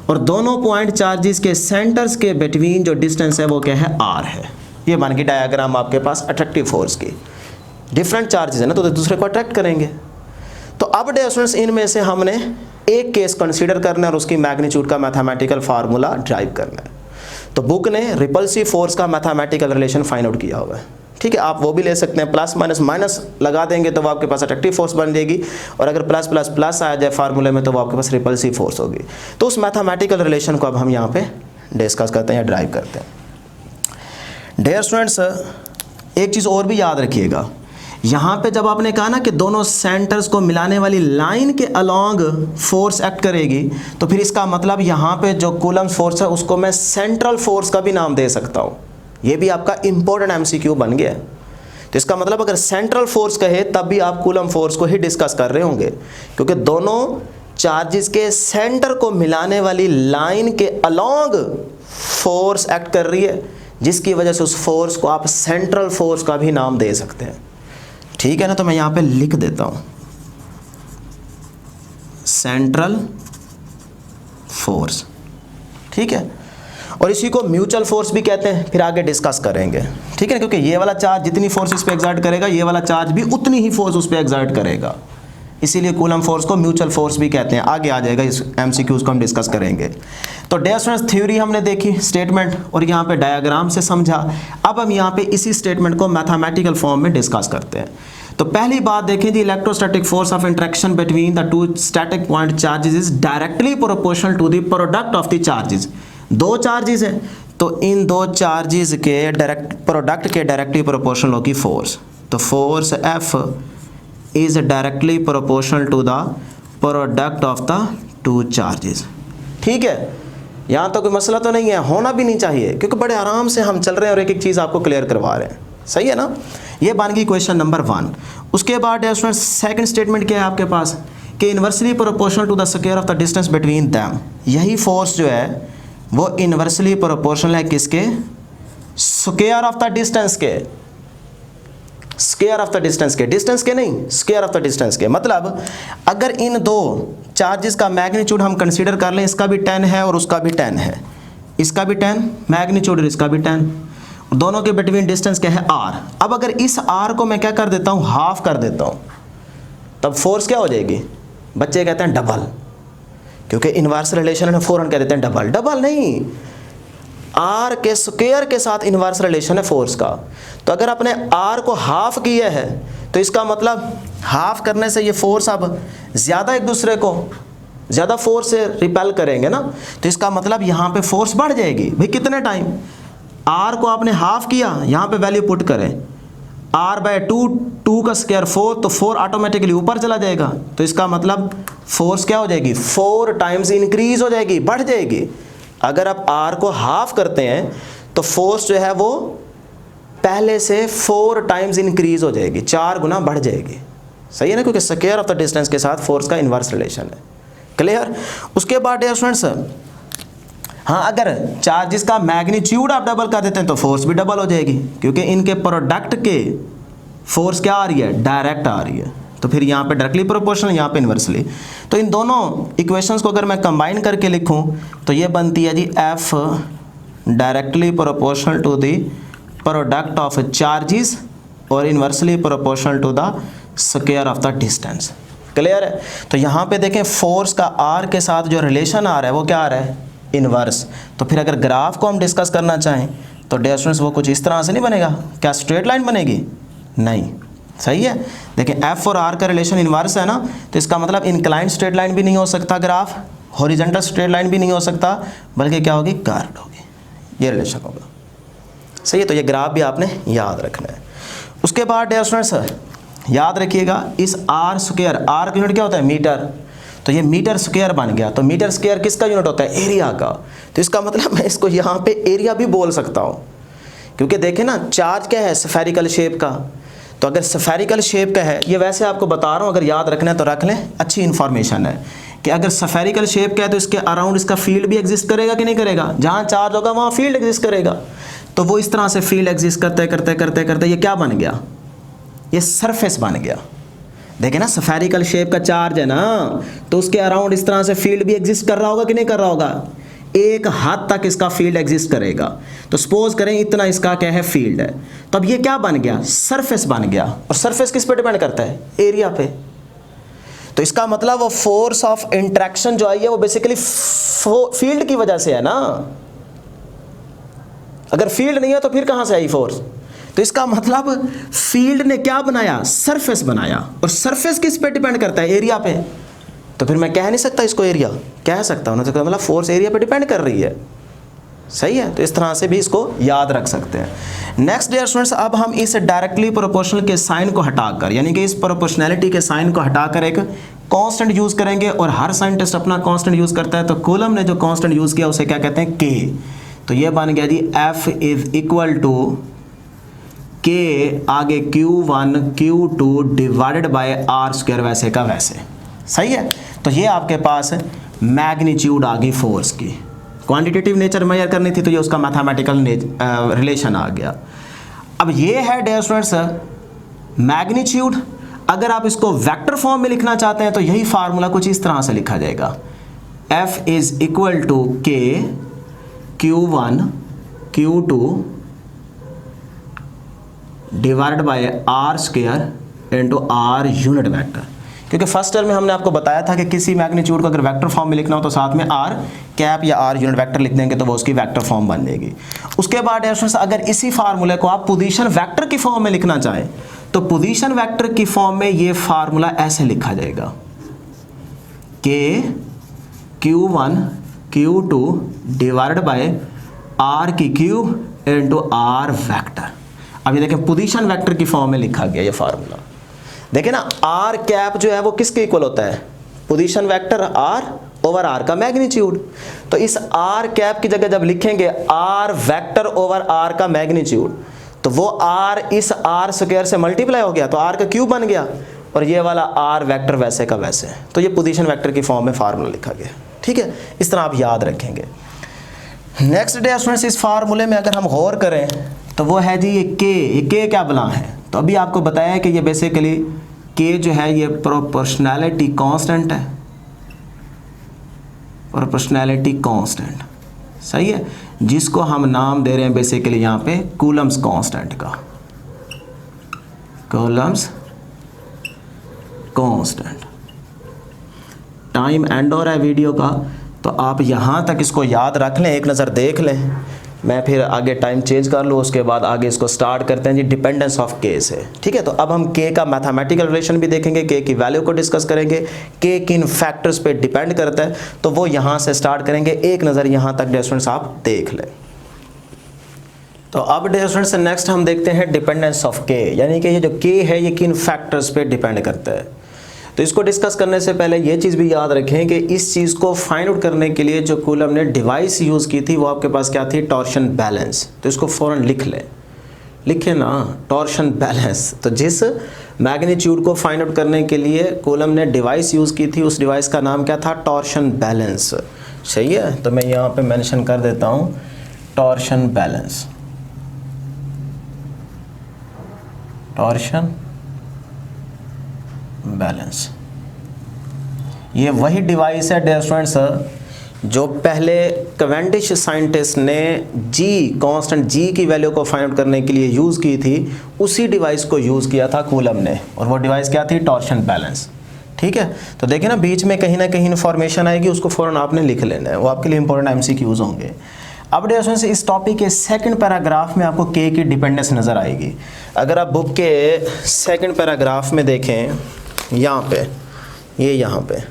Speaker 1: और दोनों पॉइंट चार्जेस के सेंटर्स के बिटवीन जो डिस्टेंस है वो क्या है, R है। ये बन गई डायग्राम आपके पास अट्रैक्टिव फोर्स की। डिफरेंट चार्जेस है ना, तो एक दूसरे को अट्रैक्ट करेंगे। तो अब डियर स्टूडेंट्स इनमें से हमने एक केस कंसीडर करना है और उसकी मैग्नीट्यूड का मैथमेटिकल फार्मूला ड्राइव करना है। तो बुक ने रिपल्सिव फोर्स का मैथमेटिकल रिलेशन फाइंड आउट किया हुआ है, ठीक है। आप वो भी ले सकते हैं, प्लस माइनस माइनस लगा देंगे तो वो आपके पास अट्रैक्टिव फोर्स बन जाएगी, और अगर प्लस प्लस प्लस आ जाए फार्मूले में तो वो आपके पास रिपल्सिव फोर्स होगी। तो उस मैथमेटिकल रिलेशन को अब हम यहाँ पे डिस्कस करते हैं या ड्राइव करते हैं। डियर स्टूडेंट्स एक चीज़ और भी याद रखिएगा, यहाँ पे जब आपने कहा ना कि दोनों सेंटर्स को मिलाने वाली लाइन के अलॉन्ग फोर्स एक्ट करेगी, तो फिर इसका मतलब यहाँ पे जो कूलम्स फोर्स है उसको मैं सेंट्रल फोर्स का भी नाम दे सकता हूँ। ये भी आपका इंपॉर्टेंट MCQ बन गया। तो इसका मतलब अगर सेंट्रल फोर्स कहे तब भी आप कूलम फोर्स को ही डिस्कस कर रहे होंगे, क्योंकि दोनों चार्जेस के सेंटर को मिलाने वाली लाइन के अलॉन्ग फोर्स एक्ट कर रही है, जिसकी वजह से उस फोर्स को आप सेंट्रल फोर्स का भी नाम दे सकते हैं, ठीक है ना। तो मैं यहाँ पे लिख देता हूँ सेंट्रल फोर्स, ठीक है। और इसी को म्यूचुअल फोर्स भी कहते हैं, फिर आगे डिस्कस करेंगे, ठीक है, क्योंकि ये वाला चार्ज जितनी फोर्स इस पे एक्सर्ट करेगा ये वाला चार्ज भी उतनी ही फोर्स उस पे एक्सर्ट करेगा, इसीलिए कूलम फोर्स को म्यूचुअल फोर्स भी कहते हैं। आगे आ जाएगा, इस MCQs को हम डिस्कस करेंगे। तो डियर स्टूडेंट्स थ्योरी हमने देखी, स्टेटमेंट, और यहाँ पे डायग्राम से समझा। अब हम यहाँ पे इसी स्टेटमेंट को मैथमेटिकल फॉर्म में डिस्कस करते हैं। तो पहली बात देखें, the electrostatic force of interaction between the 2 static point charges is directly proportional to the product of the charges. 2 charges हैं तो इन 2 चार्जेस के डायरेक्ट प्रोडक्ट के डायरेक्टली प्रोपोर्शनल होगी फोर्स। तो force F is directly proportional to the product of the 2 charges, ठीक है। यहाँ तो कोई मसला तो नहीं है, होना भी नहीं चाहिए, क्योंकि बड़े आराम से हम चल रहे हैं और एक एक चीज़ आपको क्लियर करवा रहे हैं, सही है ना। ये बन गई क्वेश्चन नंबर 1। उसके बाद स्टूडेंट्स सेकंड स्टेटमेंट क्या है आपके पास कि inversely proportional to the square of the distance between them. यही फोर्स जो है वो इन्वर्सली प्रोपोर्शनल है किसके, स्क्वायर ऑफ द डिस्टेंस के, स्क्वायर ऑफ द डिस्टेंस के, डिस्टेंस के नहीं, स्क्वायर ऑफ द डिस्टेंस के। मतलब अगर इन 2 चार्जेस का मैग्नीट्यूड हम कंसीडर कर लें, इसका भी 10 है और उसका भी 10 है, इसका भी 10 मैग्नीट्यूड और इसका भी 10, दोनों के बिटवीन डिस्टेंस क्या है, R। अब अगर इस R को मैं क्या कर देता हूँ, हाफ कर देता हूँ, तब फोर्स क्या हो जाएगी, बच्चे कहते हैं डबल, क्योंकि इनवर्स रिलेशन है, फौरन कह देते हैं डबल। डबल नहीं, R के स्क्वायर के साथ इनवर्स रिलेशन है फोर्स का। तो अगर आपने R को हाफ किया है तो इसका मतलब हाफ करने से ये फोर्स अब ज़्यादा एक दूसरे को ज़्यादा फोर्स से रिपेल करेंगे ना, तो इसका मतलब यहाँ पे फोर्स बढ़ जाएगी। भाई कितने टाइम, R को आपने हाफ किया, यहाँ पे वैल्यू पुट करें R/2, 2 का स्क्वायर 4, तो 4 ऑटोमेटिकली ऊपर चला जाएगा, तो इसका मतलब फोर्स क्या हो जाएगी, 4 टाइम्स इंक्रीज हो जाएगी, बढ़ जाएगी। अगर आप R को हाफ करते हैं तो फोर्स जो है वो पहले से 4 टाइम्स इंक्रीज हो जाएगी, 4 गुना बढ़ जाएगी, सही है ना, क्योंकि स्क्वायर ऑफ द डिस्टेंस के साथ फोर्स का इन्वर्स रिलेशन है। क्लियर। उसके बाद डियर स्टूडेंट्स, हाँ अगर चार्जेस का मैग्नीट्यूड आप डबल कर देते हैं तो फोर्स भी डबल हो जाएगी, क्योंकि इनके प्रोडक्ट के फोर्स क्या आ रही है, डायरेक्ट आ रही है। तो फिर यहाँ पे डायरेक्टली प्रोपोर्शनल, यहाँ पे इन्वर्सली। तो इन दोनों इक्वेशंस को अगर मैं कंबाइन करके लिखूँ तो ये बनती है जी F directly proportional to the product of charges और inversely proportional to the square of the distance. Clear है। तो यहाँ पे देखें फोर्स का R के साथ जो रिलेशन आ रहा है वो क्या आ रहा है, इन्वर्स। तो फिर अगर ग्राफ को हम डिस्कस करना चाहें तो डियर स्टूडेंट्स वो कुछ इस तरह से नहीं बनेगा, क्या स्ट्रेट लाइन बनेगी? नहीं, सही है। देखिए एफ और आर का रिलेशन इनवर्स है ना, तो इसका मतलब इंक्लाइंड स्ट्रेट लाइन भी नहीं हो सकता ग्राफ, हॉरिजॉन्टल स्ट्रेट लाइन भी नहीं हो सकता, बल्कि क्या होगी? कर्व्ड होगी, ये रिलेशन होगा। सही है, तो ये ग्राफ भी आपने याद रखना है। उसके बाद डियर स्टूडेंट्स याद रखिएगा इस आर स्क्वायर, आर का यूनिट क्या होता है? मीटर, तो ये मीटर स्क्वायर बन गया। तो मीटर स्क्वायर किसका यूनिट होता है? एरिया का। तो इसका मतलब मैं इसको यहाँ पे एरिया भी बोल सकता हूँ, क्योंकि देखें ना चार्ज क्या है? स्फेरिकल शेप का। तो अगर स्फेरिकल शेप का है, ये वैसे आपको बता रहा हूँ, अगर याद रखना है तो रख लें, अच्छी इन्फॉर्मेशन है कि अगर स्फेरिकल शेप का है तो इसके अराउंड इसका फील्ड भी एग्जिस्ट करेगा कि नहीं करेगा? जहाँ चार्ज होगा वहाँ फील्ड एग्जिस्ट करेगा। तो वो इस तरह से फील्ड एग्जिस्ट करते करते करते करते ये क्या बन गया? ये सरफेस बन गया। देखें ना स्फेरिकल शेप का चार्ज है ना, तो उसके अराउंड इस तरह से फील्ड भी एग्जिस्ट कर रहा होगा कि नहीं कर रहा होगा? एक हद तक इसका फील्ड एग्जिस्ट करेगा। तो सपोज करें इतना इसका क्या है? फील्ड है। तो अब ये क्या बन गया? सरफेस बन गया। और सरफेस किस पे डिपेंड करता है? एरिया पे। तो इसका मतलब वो फोर्स ऑफ इंटरेक्शन जो आई है वो बेसिकली फील्ड की वजह से है ना। अगर फील्ड नहीं है तो फिर कहां से आई फोर्स? तो इसका मतलब फील्ड ने क्या बनाया? सरफेस बनाया। और सरफेस किस पे डिपेंड करता है? एरिया पे। तो फिर मैं कह नहीं सकता इसको एरिया, कह सकता हूं, तो मतलब फोर्स एरिया पे डिपेंड कर रही है। सही है, तो इस तरह से भी इसको याद रख सकते हैं। नेक्स्ट डियर स्टूडेंट्स, अब हम इस डायरेक्टली प्रोपोर्शनल के साइन को हटाकर, यानी कि इस प्रोपोर्शनैलिटी के साइन को हटाकर एक कांस्टेंट यूज करेंगे। और हर साइंटिस्ट अपना कांस्टेंट यूज करता है, तो कूलम ने जो कांस्टेंट यूज किया उसे क्या कहते हैं? के। तो ये बन गया जी एफ इज इक्वल टू के आगे Q1 Q2 divided by R square, वैसे का वैसे। सही है, तो ये आपके पास मैग्नीट्यूड आ गई फोर्स की। क्वांटिटेटिव नेचर मेजर करनी थी तो ये उसका मैथमेटिकल रिलेशन आ गया। अब ये है डियर स्टूडेंट्स मैग्नीट्यूड। अगर आप इसको वेक्टर फॉर्म में लिखना चाहते हैं तो यही फार्मूला कुछ इस तरह से लिखा जाएगा, F is equal to K Q1 Q2 divided by R square into R unit vector. क्योंकि फर्स्ट टर्म में हमने आपको बताया था कि किसी मैग्नीट्यूड को अगर वेक्टर फॉर्म में लिखना हो तो साथ में आर कैप या आर यूनिट वेक्टर लिख देंगे तो वो उसकी वेक्टर फॉर्म बन जाएगी। उसके बाद अगर इसी फार्मूले को आप पोजीशन वेक्टर की फॉर्म में लिखना चाहें तो पोजीशन वेक्टर की फॉर्म में ये फार्मूला ऐसे लिखा जाएगा, K Q1 Q2 divided by R की क्यूब इनटू आर वेक्टर। अभी देखें पोजीशन वेक्टर की फॉर्म में लिखा गया ये फार्मूला। देखें ना आर कैप जो है वो किसके इक्वल होता है? Position vector R over R का मैग्नीट्यूड। तो इस आर कैप की जगह जब लिखेंगे आर वेक्टर ओवर आर का मैग्नीट्यूड, तो वो आर इस आर स्क्वायर से मल्टीप्लाई हो गया तो आर का क्यूब बन गया, और ये वाला आर वेक्टर वैसे का वैसे। तो ये पोजीशन वेक्टर की फॉर्म में फार्मूला लिखा गया। ठीक है, इस तरह आप याद रखेंगे। नेक्स्ट डे स्टूडेंट्स इस फार्मूले में अगर हम गौर करें तो वो है जी ये के क्या बना है? तो अभी आपको बताया कि ये बेसिकली के जो है ये प्रोपोर्शनैलिटी कांस्टेंट है, प्रोपोर्शनैलिटी कांस्टेंट। सही है, जिसको हम नाम दे रहे हैं बेसिकली यहाँ पे कूलम्स कांस्टेंट का, कूलम्स कांस्टेंट। टाइम एंड हो रहा है वीडियो का, तो आप यहाँ तक इसको याद रख लें, एक नज़र देख लें, मैं फिर आगे टाइम चेंज कर लूँ, उसके बाद आगे इसको स्टार्ट करते हैं जी डिपेंडेंस ऑफ के से। ठीक है, तो अब हम के का मैथमेटिकल रिलेशन भी देखेंगे, के की वैल्यू को डिस्कस करेंगे, के किन फैक्टर्स पे डिपेंड करता है, तो वो यहाँ से स्टार्ट करेंगे। एक नज़र यहाँ तक डियर स्टूडेंट्स आप देख लें। तो अब डियर स्टूडेंट्स नेक्स्ट हम देखते हैं डिपेंडेंस ऑफ के, यानी कि ये जो के है ये किन फैक्टर्स पे डिपेंड करता है। तो इसको डिस्कस करने से पहले ये चीज़ भी याद रखें कि इस चीज़ को फाइंड आउट करने के लिए जो कूलम ने डिवाइस यूज़ की थी वो आपके पास क्या थी? Torsion balance. तो इसको फ़ौरन लिख लें, लिखें ना, टॉर्शन बैलेंस। तो जिस मैग्नीट्यूड को फाइंड आउट करने के लिए कूलम ने डिवाइस यूज़ की थी उस डिवाइस का नाम क्या था? Torsion balance. सही है, तो मैं यहाँ पे मेंशन कर देता हूँ टॉर्शन बैलेंस, टॉर्शन बैलेंस। ये वही डिवाइस है डियर स्टूडेंट्स जो पहले कैवेंडिश साइंटिस्ट ने जी कांस्टेंट जी की वैल्यू को फाइंड आउट करने के लिए यूज़ की थी, उसी डिवाइस को यूज़ किया था कूलम ने, और वो डिवाइस क्या थी? Torsion balance. ठीक है, तो देखिए ना बीच में कहीं ना कहीं इन्फॉर्मेशन आएगी, उसको फ़ौरन आपने लिख लेना है, वो आपके लिए इंपॉर्टेंट एमसीक्यूज़ होंगे। अब डियर इस टॉपिक के सेकंड पैराग्राफ में आपको के की डिपेंडेंस नज़र आएगी। अगर आप बुक के सेकंड पैराग्राफ में देखें यहाँ पे, ये यहाँ पे,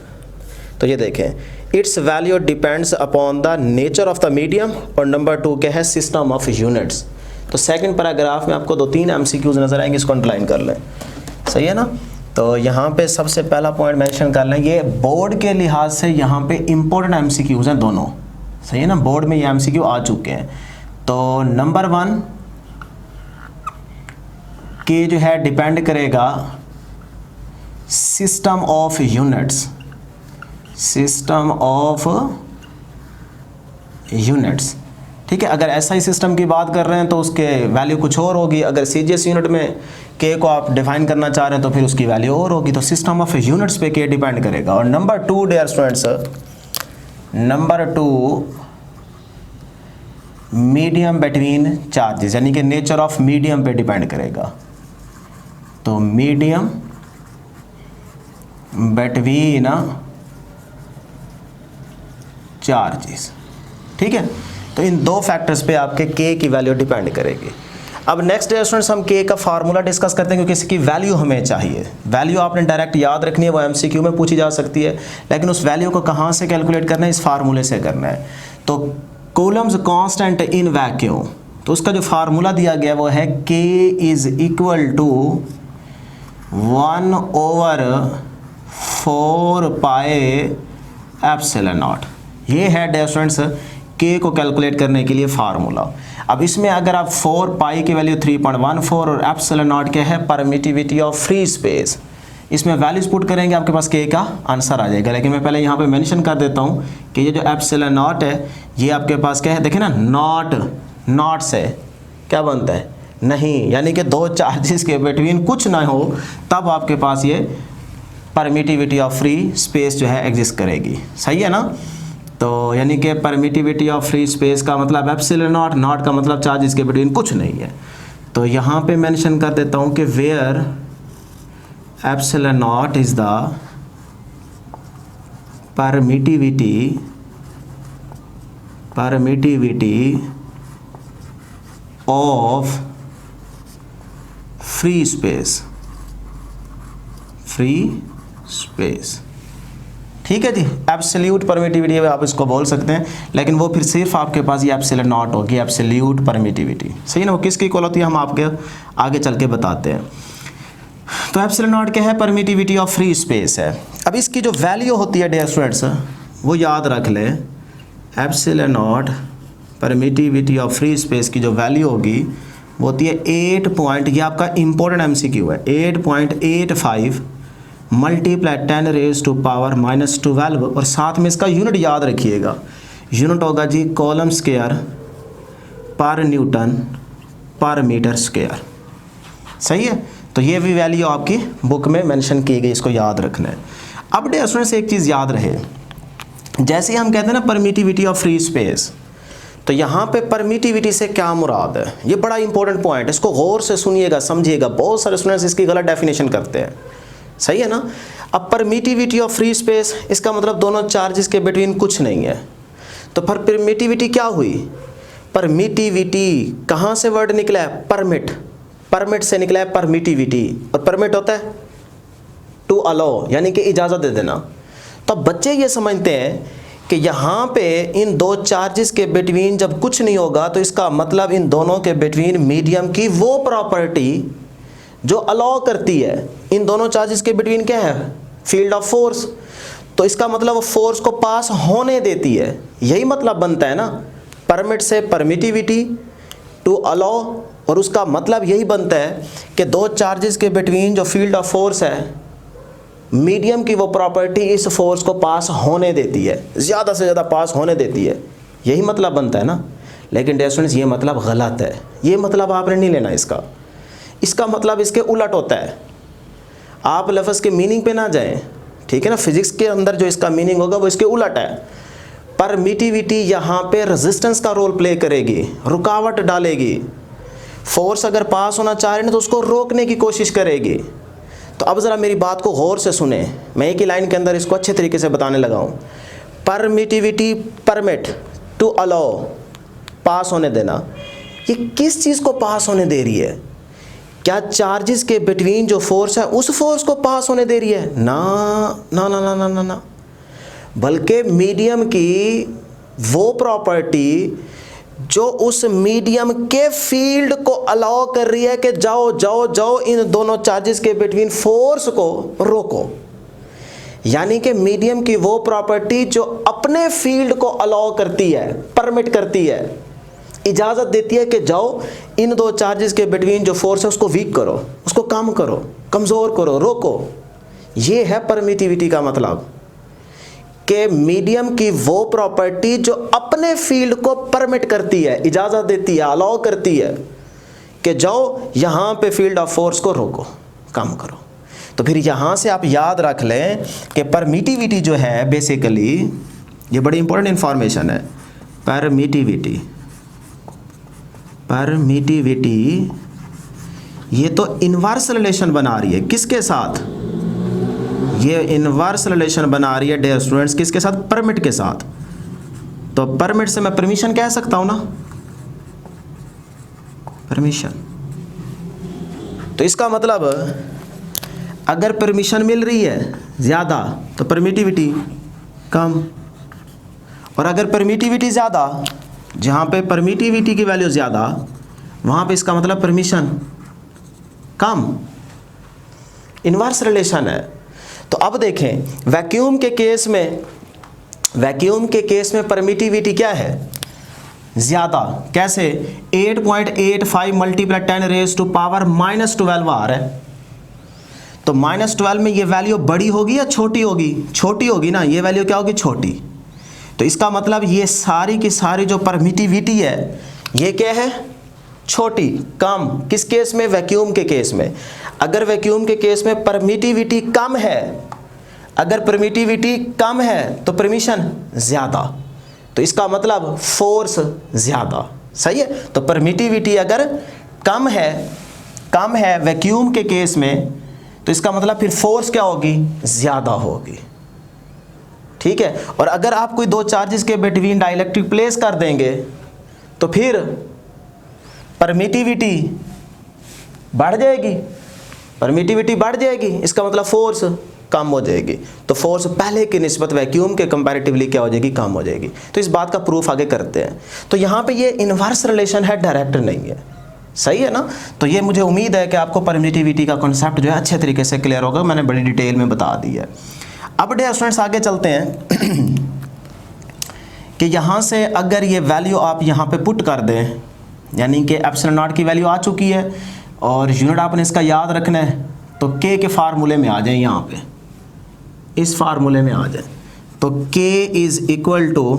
Speaker 1: तो ये देखें it's value depends upon the nature of the medium, और नंबर 2 क्या है, सिस्टम ऑफ यूनिट्स। तो सेकंड पैराग्राफ में आपको 2-3 MCQs नज़र आएंगे, इसको अंडरलाइन कर लें, सही है ना। तो यहाँ पे सबसे पहला पॉइंट मेंशन कर लें, ये बोर्ड के लिहाज से यहाँ पे इम्पोर्टेंट MCQs हैं दोनों, सही है ना, बोर्ड में ये MCQ आ चुके हैं। तो नंबर 1 के जो है डिपेंड करेगा system of units, system of units, ठीक है। अगर SI सिस्टम की बात कर रहे हैं तो उसके वैल्यू कुछ और होगी, अगर CGS यूनिट में के को आप डिफाइन करना चाह रहे हैं तो फिर उसकी वैल्यू और होगी। तो सिस्टम ऑफ यूनिट्स पे के डिपेंड करेगा। और number 2 dear students, number 2 medium between charges, यानी कि नेचर ऑफ मीडियम पे डिपेंड करेगा। तो मीडियम बिटवीन चार्जेस, ठीक है। तो इन 2 फैक्टर्स पे आपके के की वैल्यू डिपेंड करेगी। अब नेक्स्ट स्टूडेंट्स हम के का फार्मूला डिस्कस करते हैं, क्योंकि इसकी वैल्यू हमें चाहिए। वैल्यू आपने डायरेक्ट याद रखनी है, वो MCQ में पूछी जा सकती है, लेकिन उस वैल्यू को कहाँ से कैलकुलेट करना है, इस फार्मूले से करना है। तो कूलम्स कांस्टेंट इन वैक्यूम, तो उसका जो फार्मूला दिया गया वो है K is equal to 1/4 pi epsilon naught. ये है डियर स्टूडेंट्स के को कैलकुलेट करने के लिए फार्मूला। अब इसमें अगर आप 4 पाई की वैल्यू 3.14 और एप्सिलॉन नॉट क्या है, परमिटिविटी ऑफ फ्री स्पेस, इसमें वैल्यूज पुट करेंगे आपके पास के का आंसर आ जाएगा। लेकिन मैं पहले यहाँ पे मेंशन कर देता हूँ कि ये जो एप्सिलॉन नॉट है ये आपके पास क्या है, देखें ना, नॉट से क्या बनता है, नहीं, यानी कि 2 चार्जेस के बिटवीन कुछ ना हो तब आपके पास ये परमिटिविटी ऑफ फ्री स्पेस जो है एग्जिस्ट करेगी, सही है ना। तो यानी कि परमिटिविटी ऑफ फ्री स्पेस का मतलब एप्सिलॉन नॉट, नॉट का मतलब चार्जेस के बिटवीन कुछ नहीं है। तो यहाँ पे मेंशन कर देता हूँ कि where epsilon naught is the permittivity of free space, ठीक है जी। एब्सोल्यूट परमिटिविटी आप इसको बोल सकते हैं, लेकिन वो फिर सिर्फ आपके पास ये एप्सिलॉन नॉट होगी, एब्सोल्यूट परमिटिविटी, सही है ना। वो किसकी इक्वल होती है हम आपके आगे चल के बताते हैं। तो एप्सिलॉन नॉट क्या है, परमिटिविटी ऑफ फ्री स्पेस है। अब इसकी जो वैल्यू होती है डियर स्टूडेंट्स वो याद रख लें, epsilon not permittivity of free space की जो वैल्यू होगी वो होती है 8 पॉइंट, ये आपका इंपॉर्टेंट MCQ है, 8.85 मल्टीप्लाई 10⁻⁻12, और साथ में इसका यूनिट याद रखिएगा, यूनिट होगा जी कॉलम स्क्वायर पर न्यूटन पर मीटर स्क्वायर, सही है। तो ये भी वैल्यू आपकी बुक में मेंशन की गई, इसको याद रखना है। अब डियर स्टूडेंट्स एक चीज़ याद रहे, जैसे हम कहते हैं ना परमिटिविटी ऑफ फ्री स्पेस, तो यहाँ पे परमिटिविटी से क्या मुराद है, ये बड़ा इंपॉर्टेंट पॉइंट है, इसको गौर से सुनिएगा, समझिएगा। बहुत सारे स्टूडेंट्स इसकी गलत डेफिनेशन करते हैं, सही है ना। अब परमिटिविटी ऑफ फ्री स्पेस, इसका मतलब दोनों चार्जेस के बिटवीन कुछ नहीं है। तो फिर परमिटिविटी क्या हुई, परमिटिविटी कहाँ से वर्ड निकला है, परमिट से निकला है परमिटिविटी, और परमिट होता है टू अलाउ, यानी कि इजाज़त दे देना। तो बच्चे ये समझते हैं कि यहाँ पे इन 2 चार्जेस के बिटवीन जब कुछ नहीं होगा तो इसका मतलब इन दोनों के बिटवीन मीडियम की वो प्रॉपर्टी जो अलाउ करती है इन दोनों चार्जेस के बिटवीन क्या है, फील्ड ऑफ फोर्स। तो इसका मतलब वो फोर्स को पास होने देती है, यही मतलब बनता है ना, परमिट से परमिटिविटी टू अलाउ, और उसका मतलब यही बनता है कि 2 चार्जेस के बिटवीन जो फील्ड ऑफ फोर्स है, मीडियम की वो प्रॉपर्टी इस फोर्स को पास होने देती है, ज़्यादा से ज़्यादा पास होने देती है, यही मतलब बनता है ना। लेकिन डियर स्टूडेंट्स ये मतलब गलत है, ये मतलब आपने नहीं लेना इसका मतलब इसके उलट होता है। आप लफ्ज़ के मीनिंग पे ना जाएं, ठीक है ना। फिजिक्स के अंदर जो इसका मीनिंग होगा वो इसके उलट है। परमिटिविटी यहाँ पे रेजिस्टेंस का रोल प्ले करेगी, रुकावट डालेगी। फोर्स अगर पास होना चाह रहे हैं तो उसको रोकने की कोशिश करेगी। तो अब ज़रा मेरी बात को गौर से सुने, मैं एक ही लाइन के अंदर इसको अच्छे तरीके से बताने लगा हूँ। परमिटिविटी, परमिट टू अलाउ, पास होने देना, ये किस चीज़ को पास होने दे रही है? क्या चार्जेस के बिटवीन जो फोर्स है उस फोर्स को पास होने दे रही है? ना ना ना ना ना ना ना, बल्कि मीडियम की वो प्रॉपर्टी जो उस मीडियम के फील्ड को अलाउ कर रही है कि जाओ जाओ जाओ इन दोनों चार्जेस के बिटवीन फोर्स को रोको। यानी कि मीडियम की वो प्रॉपर्टी जो अपने फील्ड को अलाउ करती है, परमिट करती है, इजाज़त देती है कि जाओ इन दो चार्जेस के बिटवीन जो फोर्स है उसको वीक करो, उसको कम करो, कमज़ोर करो, रोको। ये है परमिटिविटी का मतलब, कि मीडियम की वो प्रॉपर्टी जो अपने फील्ड को परमिट करती है, इजाज़त देती है, अलाउ करती है कि जाओ यहाँ पे फील्ड ऑफ फोर्स को रोको, कम करो। तो फिर यहाँ से आप याद रख लें कि परमिटिविटी जो है बेसिकली, ये बड़ी इंपॉर्टेंट इंफॉर्मेशन है, परमिटिविटी ये तो इनवर्स रिलेशन बना रही है किसके साथ? ये इनवर्स रिलेशन बना रही है डियर स्टूडेंट्स किसके साथ? परमिट के साथ। तो परमिट से मैं परमिशन कह सकता हूं ना, परमिशन। तो इसका मतलब अगर परमिशन मिल रही है ज़्यादा तो परमिटिविटी कम, और अगर परमिटिविटी ज़्यादा, जहाँ पे परमिटिविटी की वैल्यू ज़्यादा वहाँ पे इसका मतलब परमिशन कम। इनवर्स रिलेशन है। तो अब देखें वैक्यूम के केस में परमिटिविटी क्या है? ज़्यादा। कैसे? 8.85 मल्टीप्लाई 10 रेज़ टू पावर -12 आ रहा है। तो -12 में ये वैल्यू बड़ी होगी या छोटी होगी? छोटी होगी ना, ये वैल्यू क्या होगी? छोटी। तो इसका मतलब ये सारी की सारी जो परमिटिविटी है ये क्या है? छोटी, कम। किस केस में? वैक्यूम के केस में। अगर वैक्यूम के केस में परमिटिविटी कम है, अगर परमिटिविटी कम है तो परमिशन ज़्यादा, तो इसका मतलब फोर्स ज़्यादा। सही है। तो परमिटिविटी अगर कम है वैक्यूम के केस में, तो इसका मतलब फिर फोर्स क्या होगी? ज़्यादा होगी। ठीक है। और अगर आप कोई दो चार्जेस के बिटवीन डाइलेक्ट्रिक प्लेस कर देंगे तो फिर परमिटिविटी बढ़ जाएगी, इसका मतलब फोर्स कम हो जाएगी। तो फोर्स पहले की निस्बत वैक्यूम के कंपैरेटिवली क्या हो जाएगी? कम हो जाएगी। तो इस बात का प्रूफ आगे करते हैं। तो यहाँ पे ये इनवर्स रिलेशन है, डायरेक्ट नहीं है। सही है ना। तो ये मुझे उम्मीद है कि आपको परमिटिविटी का कॉन्सेप्ट जो है अच्छे तरीके से क्लियर होगा, मैंने बड़ी डिटेल में बता दी है। अब डियर स्टूडेंट्स आगे चलते हैं कि यहाँ से अगर ये वैल्यू आप यहाँ पे पुट कर दें, यानी कि एप्सिलॉन नॉट की वैल्यू आ चुकी है और यूनिट आपने इसका याद रखना है, तो के फार्मूले में आ जाए, यहाँ पे इस फार्मूले में आ जाए। तो k is equal to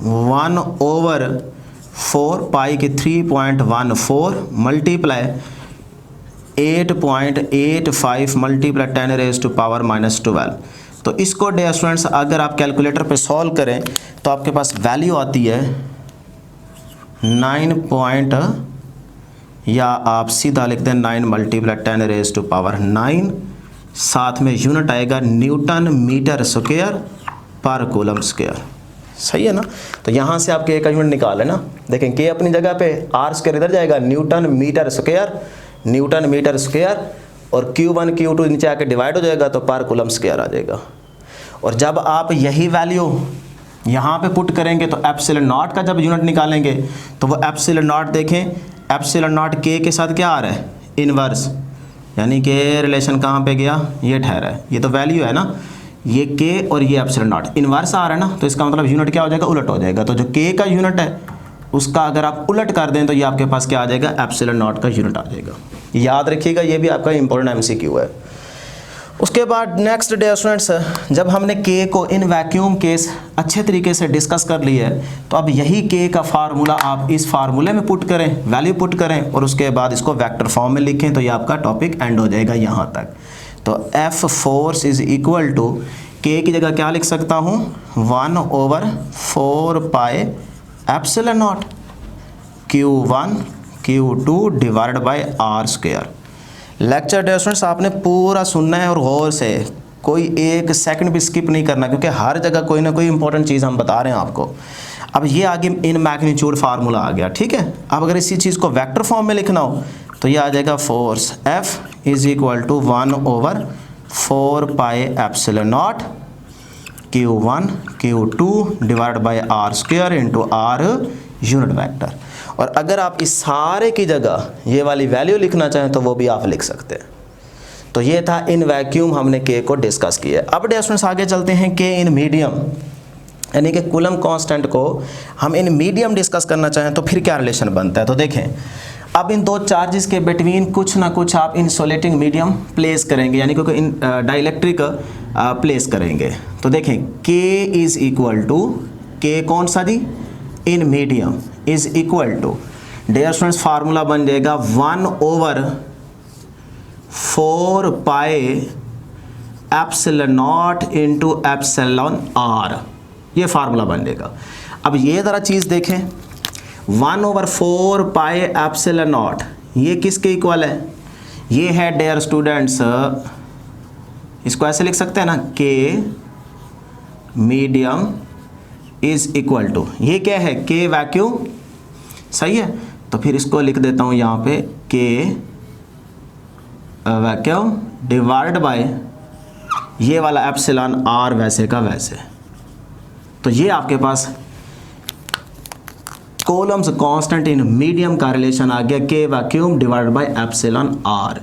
Speaker 1: 1/4 pi के 3.14 multiply 8.85 multiply 10 raise to power -12। तो इसको डियर स्टूडेंट्स अगर आप कैलकुलेटर पे सॉल्व करें तो आपके पास वैल्यू आती है 9 या आप सीधा लिख दें 9 मल्टीप्लाई 10 रेज़ टू पावर 9, साथ में यूनिट आएगा न्यूटन मीटर स्क्वायर पर कूलम स्क्वायर। सही है ना। तो यहाँ से आप के का यूनिट निकाल है ना। देखें के अपनी जगह पे, आर स्क्वायर इधर जाएगा, न्यूटन मीटर स्क्वायर, और Q1 Q2 नीचे आके डिवाइड हो जाएगा तो पर कूलम स्क्वायर आ जाएगा। और जब आप यही वैल्यू यहाँ पे पुट करेंगे तो एप्सिलॉन नॉट का जब यूनिट निकालेंगे तो वो एप्सिलॉन नॉट देखें, एप्सिलॉन नॉट के साथ क्या आ रहा है? इनवर्स, यानी कि रिलेशन कहाँ पे गया? ये ठहरा है। ये तो वैल्यू है ना, ये के और ये एप्सिलॉन नॉट इनवर्स आ रहा है ना, तो इसका मतलब यूनिट क्या हो जाएगा? उलट हो जाएगा। तो जो के का यूनिट है उसका अगर आप उलट कर दें तो ये आपके पास क्या आ जाएगा? एप्सिलॉन नॉट का यूनिट आ जाएगा। याद रखिएगा, ये भी आपका इंपॉर्टेंट MCQ है। उसके बाद नेक्स्ट डे स्टूडेंट्स, जब हमने के को इन वैक्यूम केस अच्छे तरीके से डिस्कस कर लिया है, तो अब यही के का फार्मूला आप इस फार्मूले में पुट करें, वैल्यू पुट करें और उसके बाद इसको वेक्टर फॉर्म में लिखें, तो ये आपका टॉपिक एंड हो जाएगा यहाँ तक। तो F force is equal to K की जगह क्या लिख सकता हूँ? 1/4 pi epsilon naught Q1 Q2 divide by R square. Lecture dear students आपने पूरा सुनना है और गौर से, कोई एक सेकंड भी स्किप नहीं करना, क्योंकि हर जगह कोई ना कोई इंपॉर्टेंट चीज़ हम बता रहे हैं आपको। अब ये आगे इन मैग्नीट्यूड फार्मूला आ गया, ठीक है। अब अगर इसी चीज़ को वेक्टर फॉर्म में लिखना हो तो ये आ जाएगा force F is equal to 1/4 pi epsilon naught Q1 Q2 divide by R square into R unit vector. और अगर आप इस सारे की जगह ये वाली वैल्यू लिखना चाहें तो वो भी आप लिख सकते हैं। तो ये था इन वैक्यूम, हमने K को डिस्कस किया। अब डियर स्टूडेंट्स आगे चलते हैं K इन मीडियम, यानी कि कूलम कांस्टेंट को हम इन मीडियम डिस्कस करना चाहें तो फिर क्या रिलेशन बनता है। तो देखें, अब इन दो चार्जेस के बिटवीन कुछ ना कुछ आप इंसुलेटिंग मीडियम प्लेस करेंगे, यानी कि इन डाइलेक्ट्रिक प्लेस करेंगे। तो देखें K is equal to, K कौन सा जी, in medium, is equal to dear students formula बन जाएगा 1/4 pi epsilon naught into epsilon R, ये फार्मूला बन जाएगा। अब ये ज़रा चीज़ देखें, 1/4 पाई एप्सिलॉन नॉट ये किसके इक्वल है, ये है डियर स्टूडेंट्स, इसको ऐसे लिख सकते हैं ना, K medium is equal to, ये क्या है, K वैक्यूम, सही है। तो फिर इसको लिख देता हूँ यहाँ पे K वैक्यूम डिवाइड बाय ये वाला एप्सिलॉन R वैसे का वैसे। तो ये आपके पास कॉलम्स कांस्टेंट इन मीडियम का रिलेशन आ गया, K vacuum divide by epsilon R।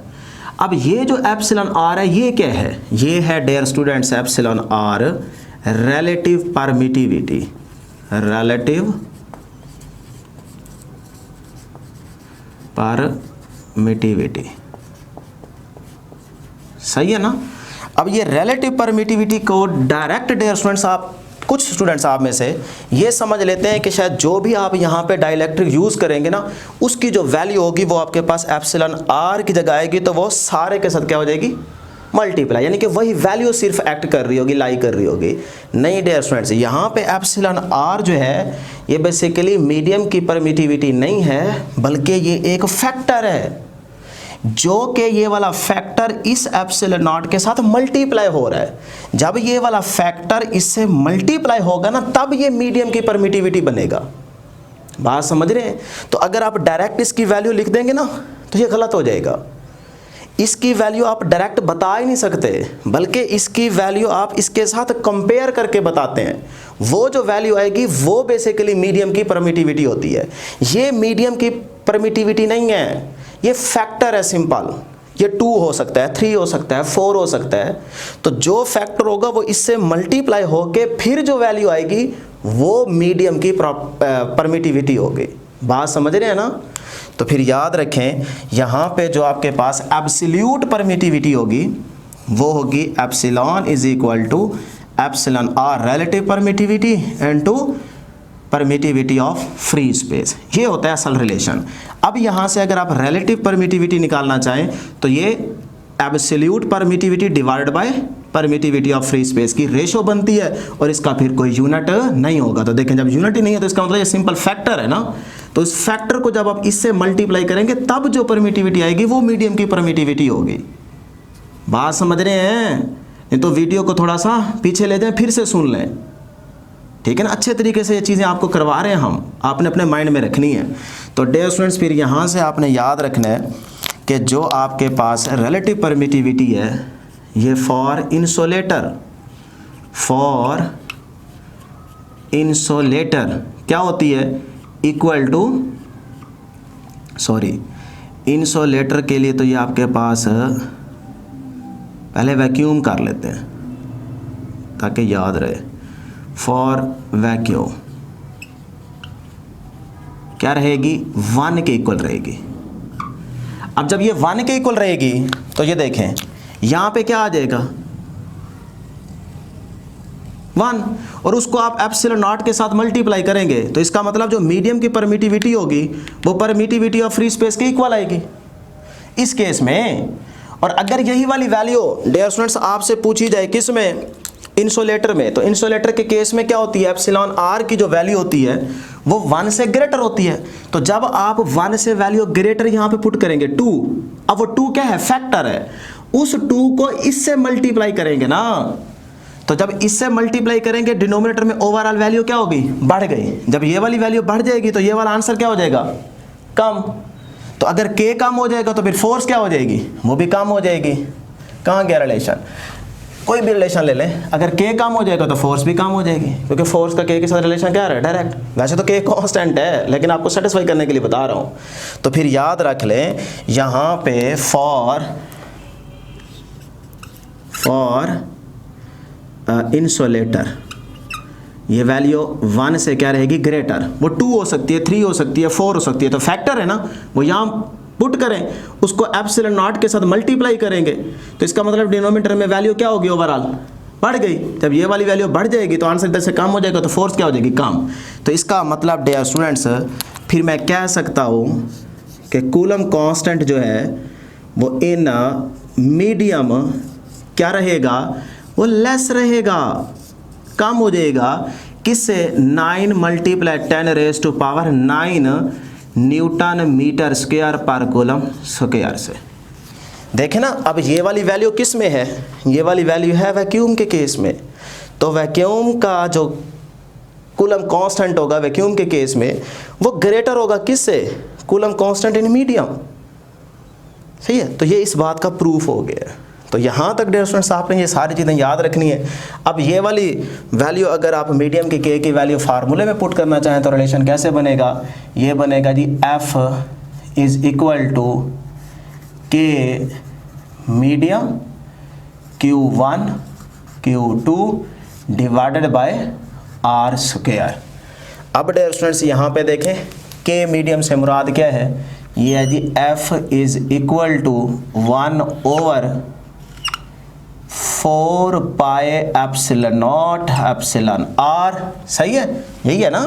Speaker 1: अब ये जो एप्सिलॉन R है ये क्या है, ये है dear students epsilon R relative permittivity, relative permittivity, सही है ना। अब ये रिलेटिव परमिटिविटी को डायरेक्ट डियर स्टूडेंट्स आप, कुछ स्टूडेंट्स आप में से ये समझ लेते हैं कि शायद जो भी आप यहाँ पे डाइलेक्ट्रिक यूज़ करेंगे ना, उसकी जो वैल्यू होगी वो आपके पास एप्सिलॉन R की जगह आएगी, तो वो सारे के साथ क्या हो जाएगी, मल्टीप्लाई, यानी कि वही वैल्यू सिर्फ एक्ट कर रही होगी, लाई कर रही होगी। नहीं डियर स्टूडेंट्स, यहाँ पे एप्सिलॉन R जो है ये बेसिकली मीडियम की परमिटिविटी नहीं है, बल्कि ये एक फैक्टर है, जो कि ये वाला फैक्टर इस एप्सिलॉन नॉट के साथ मल्टीप्लाई हो रहा है। जब ये वाला फैक्टर इससे मल्टीप्लाई होगा ना, तब ये मीडियम की परमिटिविटी बनेगा। बात समझ रहे हैं। तो अगर आप डायरेक्ट इसकी वैल्यू लिख देंगे ना तो ये गलत हो जाएगा। इसकी वैल्यू आप डायरेक्ट बता ही नहीं सकते, बल्कि इसकी वैल्यू आप इसके साथ कंपेयर करके बताते हैं। वो जो वैल्यू आएगी वो बेसिकली मीडियम की परमिटिविटी होती है। ये मीडियम की परमिटिविटी नहीं है, ये फैक्टर है सिंपल। ये 2 हो सकता है, 3 हो सकता है, 4 हो सकता है। तो जो फैक्टर होगा वो इससे मल्टीप्लाई होके फिर जो वैल्यू आएगी वो मीडियम की परमिटिविटी होगी। बात समझ रहे हैं ना। तो फिर याद रखें, यहाँ पे जो आपके पास एब्सोल्यूट परमिटिविटी होगी वो होगी epsilon is equal to epsilon R relative permittivity into permittivity of free space. ये होता है असल रिलेशन। अब यहाँ से अगर आप रिलेटिव परमिटिविटी निकालना चाहें तो ये absolute permittivity divide by permittivity of free space की रेशो बनती है, और इसका फिर कोई यूनिट नहीं होगा। तो देखें, जब यूनिट ही नहीं है तो इसका मतलब ये सिंपल फैक्टर है ना। तो इस फैक्टर को जब आप इससे मल्टीप्लाई करेंगे तब जो परमिटिविटी आएगी वो मीडियम की परमिटिविटी होगी। बात समझ रहे हैं। नहीं तो वीडियो को थोड़ा सा पीछे ले जाएं, फिर से सुन लें, ठीक है ना। अच्छे तरीके से ये चीज़ें आपको करवा रहे हैं हम, आपने अपने माइंड में रखनी है। तो डियर स्टूडेंट्स, फिर यहाँ से आपने याद रखना है कि जो आपके पास रिलेटिव परमिटिविटी है ये फॉर इंसुलेटर क्या होती है, इक्वल टू, इंसुलेटर के लिए तो ये आपके पास पहले वैक्यूम कर लेते हैं ताकि याद रहे। फॉर वैक्यूम क्या रहेगी, 1 के इक्वल रहेगी। अब जब ये 1 के इक्वल रहेगी तो ये देखें यहाँ पे क्या आ जाएगा, 1, और उसको आप एप्सिलॉन नॉट के साथ मल्टीप्लाई करेंगे तो इसका मतलब जो मीडियम की परमिटिविटी होगी वो परमिटिविटी ऑफ फ्री स्पेस के इक्वल आएगी इस केस में। और अगर यही वाली वैल्यू डियर स्टूडेंट्स आपसे पूछी जाए किस में, इंसुलेटर में, तो इंसुलेटर के केस में क्या होती है, एप्सिलॉन R की जो वैल्यू होती है वो 1 से ग्रेटर होती है। तो जब आप 1 से वैल्यू ग्रेटर यहाँ पे पुट करेंगे 2, अब वो 2 क्या है, फैक्टर है, उस 2 को इससे मल्टीप्लाई करेंगे ना तो जब इससे मल्टीप्लाई करेंगे डिनोमिनेटर में ओवरऑल वैल्यू क्या होगी, बढ़ गई। जब ये वाली वैल्यू बढ़ जाएगी तो ये वाला आंसर क्या हो जाएगा, कम। तो अगर k कम हो जाएगा तो फिर फोर्स क्या हो जाएगी, वो भी कम हो जाएगी। कहाँ गया रिलेशन, कोई भी रिलेशन ले लें, अगर k कम हो जाएगा तो फोर्स भी कम हो जाएगी, क्योंकि फोर्स का k के साथ रिलेशन क्या है, डायरेक्ट। वैसे तो k कांस्टेंट है, लेकिन आपको सेटिस्फाई करने के लिए बता रहा हूँ। तो फिर याद रख लें यहाँ पे फॉर इंसुलेटर ये वैल्यू 1 से क्या रहेगी, ग्रेटर। वो 2 हो सकती है, 3 हो सकती है, 4 हो सकती है, तो फैक्टर है ना, वो यहाँ पुट करें, उसको एप्सिलॉन नॉट के साथ मल्टीप्लाई करेंगे, तो इसका मतलब डिनोमिनेटर में वैल्यू क्या होगी, ओवरऑल बढ़ गई। जब ये वाली वैल्यू बढ़ जाएगी तो आंसर 10 से कम हो जाएगा, तो फोर्स क्या हो जाएगी, कम। तो इसका मतलब डियर स्टूडेंट्स फिर मैं कह सकता हूँ कि कूलम कांस्टेंट जो है वो इन मीडियम क्या रहेगा, वो लेस रहेगा, कम हो जाएगा। किससे, 9 × 10⁻⁹ न्यूटन मीटर स्क्वायर पर कूलम स्क्वायर से। देखें ना, अब ये वाली वैल्यू किस में है, ये वाली वैल्यू है वैक्यूम के केस में। तो वैक्यूम का जो कूलम कांस्टेंट होगा वैक्यूम के केस में वो ग्रेटर होगा किससे, कूलम कांस्टेंट इन मीडियम। सही है, तो ये इस बात का प्रूफ हो गया। तो यहाँ तक डियर स्टूडेंट्स आपने ये सारी चीज़ें याद रखनी है। अब ये वाली वैल्यू अगर आप मीडियम की k की वैल्यू फार्मूले में पुट करना चाहें तो रिलेशन कैसे बनेगा, ये बनेगा जी F = K medium Q1 Q2 divided bye R²। अब डियर स्टूडेंट्स यहाँ पे देखें K मीडियम से मुराद क्या है, ये है जी F = 1/4πε0ε r। सही है, यही है ना,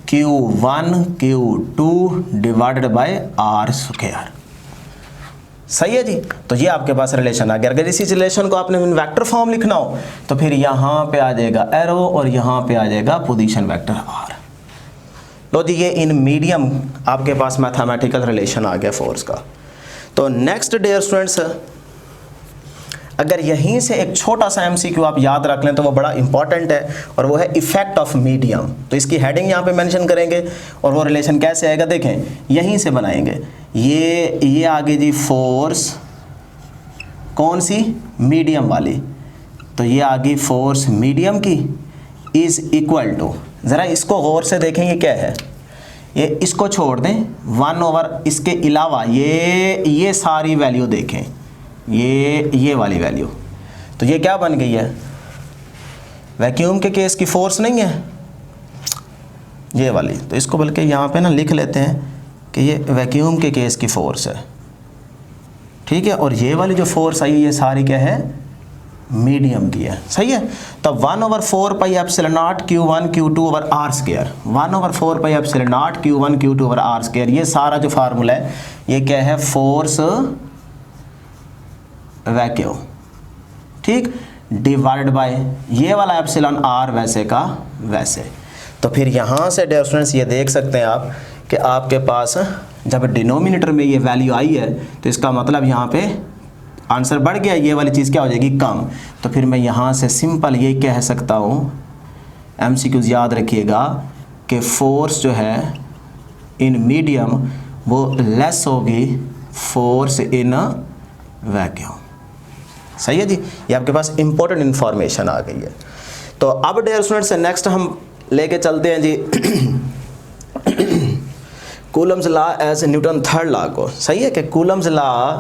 Speaker 1: Q1 Q2 divided bye R²। सही है जी। तो ये आपके पास रिलेशन आ गया। अगर इसी रिलेशन को आपने वेक्टर फॉर्म लिखना हो तो फिर यहाँ पे आ जाएगा एरो और यहाँ पे आ जाएगा पोजीशन वेक्टर R। लो जी, ये इन मीडियम आपके पास मैथमेटिकल रिलेशन आ गया फोर्स का। तो नेक्स्ट डियर स्टूडेंट्स, अगर यहीं से एक छोटा सा MCQ आप याद रख लें तो वो बड़ा इंपॉर्टेंट है, और वो है इफेक्ट ऑफ मीडियम। तो इसकी हेडिंग यहाँ पे मेंशन करेंगे और वो रिलेशन कैसे आएगा, देखें यहीं से बनाएंगे। ये आगे जी फोर्स कौन सी, मीडियम वाली, तो ये आगे फोर्स मीडियम की इज़ इक्वल टू, ज़रा इसको गौर से देखेंगे क्या है, ये इसको छोड़ दें 1/, इसके अलावा ये सारी वैल्यू देखें, ये वाली वैल्यू, तो ये क्या बन गई है, वैक्यूम के केस की फोर्स नहीं है ये वाली। तो इसको बल्कि यहाँ पे ना लिख लेते हैं कि ये वैक्यूम के केस की फोर्स है, ठीक है। और ये वाली जो फोर्स आई ये सारी क्या है, मीडियम की है। सही है। तो 1/4πε0 Q1 Q2 R², 1/4πε0 Q1 Q2 R², ये सारा जो फार्मूला है ये क्या है, फोर्स वैक्यूम, ठीक, डिवाइड बाय ये वाला एप्सिलॉन R वैसे का वैसे। तो फिर यहाँ से डियर स्टूडेंट्स ये देख सकते हैं आप कि आपके पास जब डिनोमिनेटर में ये वैल्यू आई है तो इसका मतलब यहाँ पे आंसर बढ़ गया, ये वाली चीज़ क्या हो जाएगी, कम। तो फिर मैं यहाँ से सिंपल ये कह सकता हूँ, MCQs याद रखिएगा कि फोर्स जो है इन मीडियम वो लेस होगी फोर्स इन वैक्यूम। सही है जी, ये आपके पास इंपॉर्टेंट इंफॉर्मेशन आ गई है। तो अब डियर स्टूडेंट्स नेक्स्ट हम लेके चलते हैं जी Coulomb's law as Newton third law को। सही है कि Coulomb's law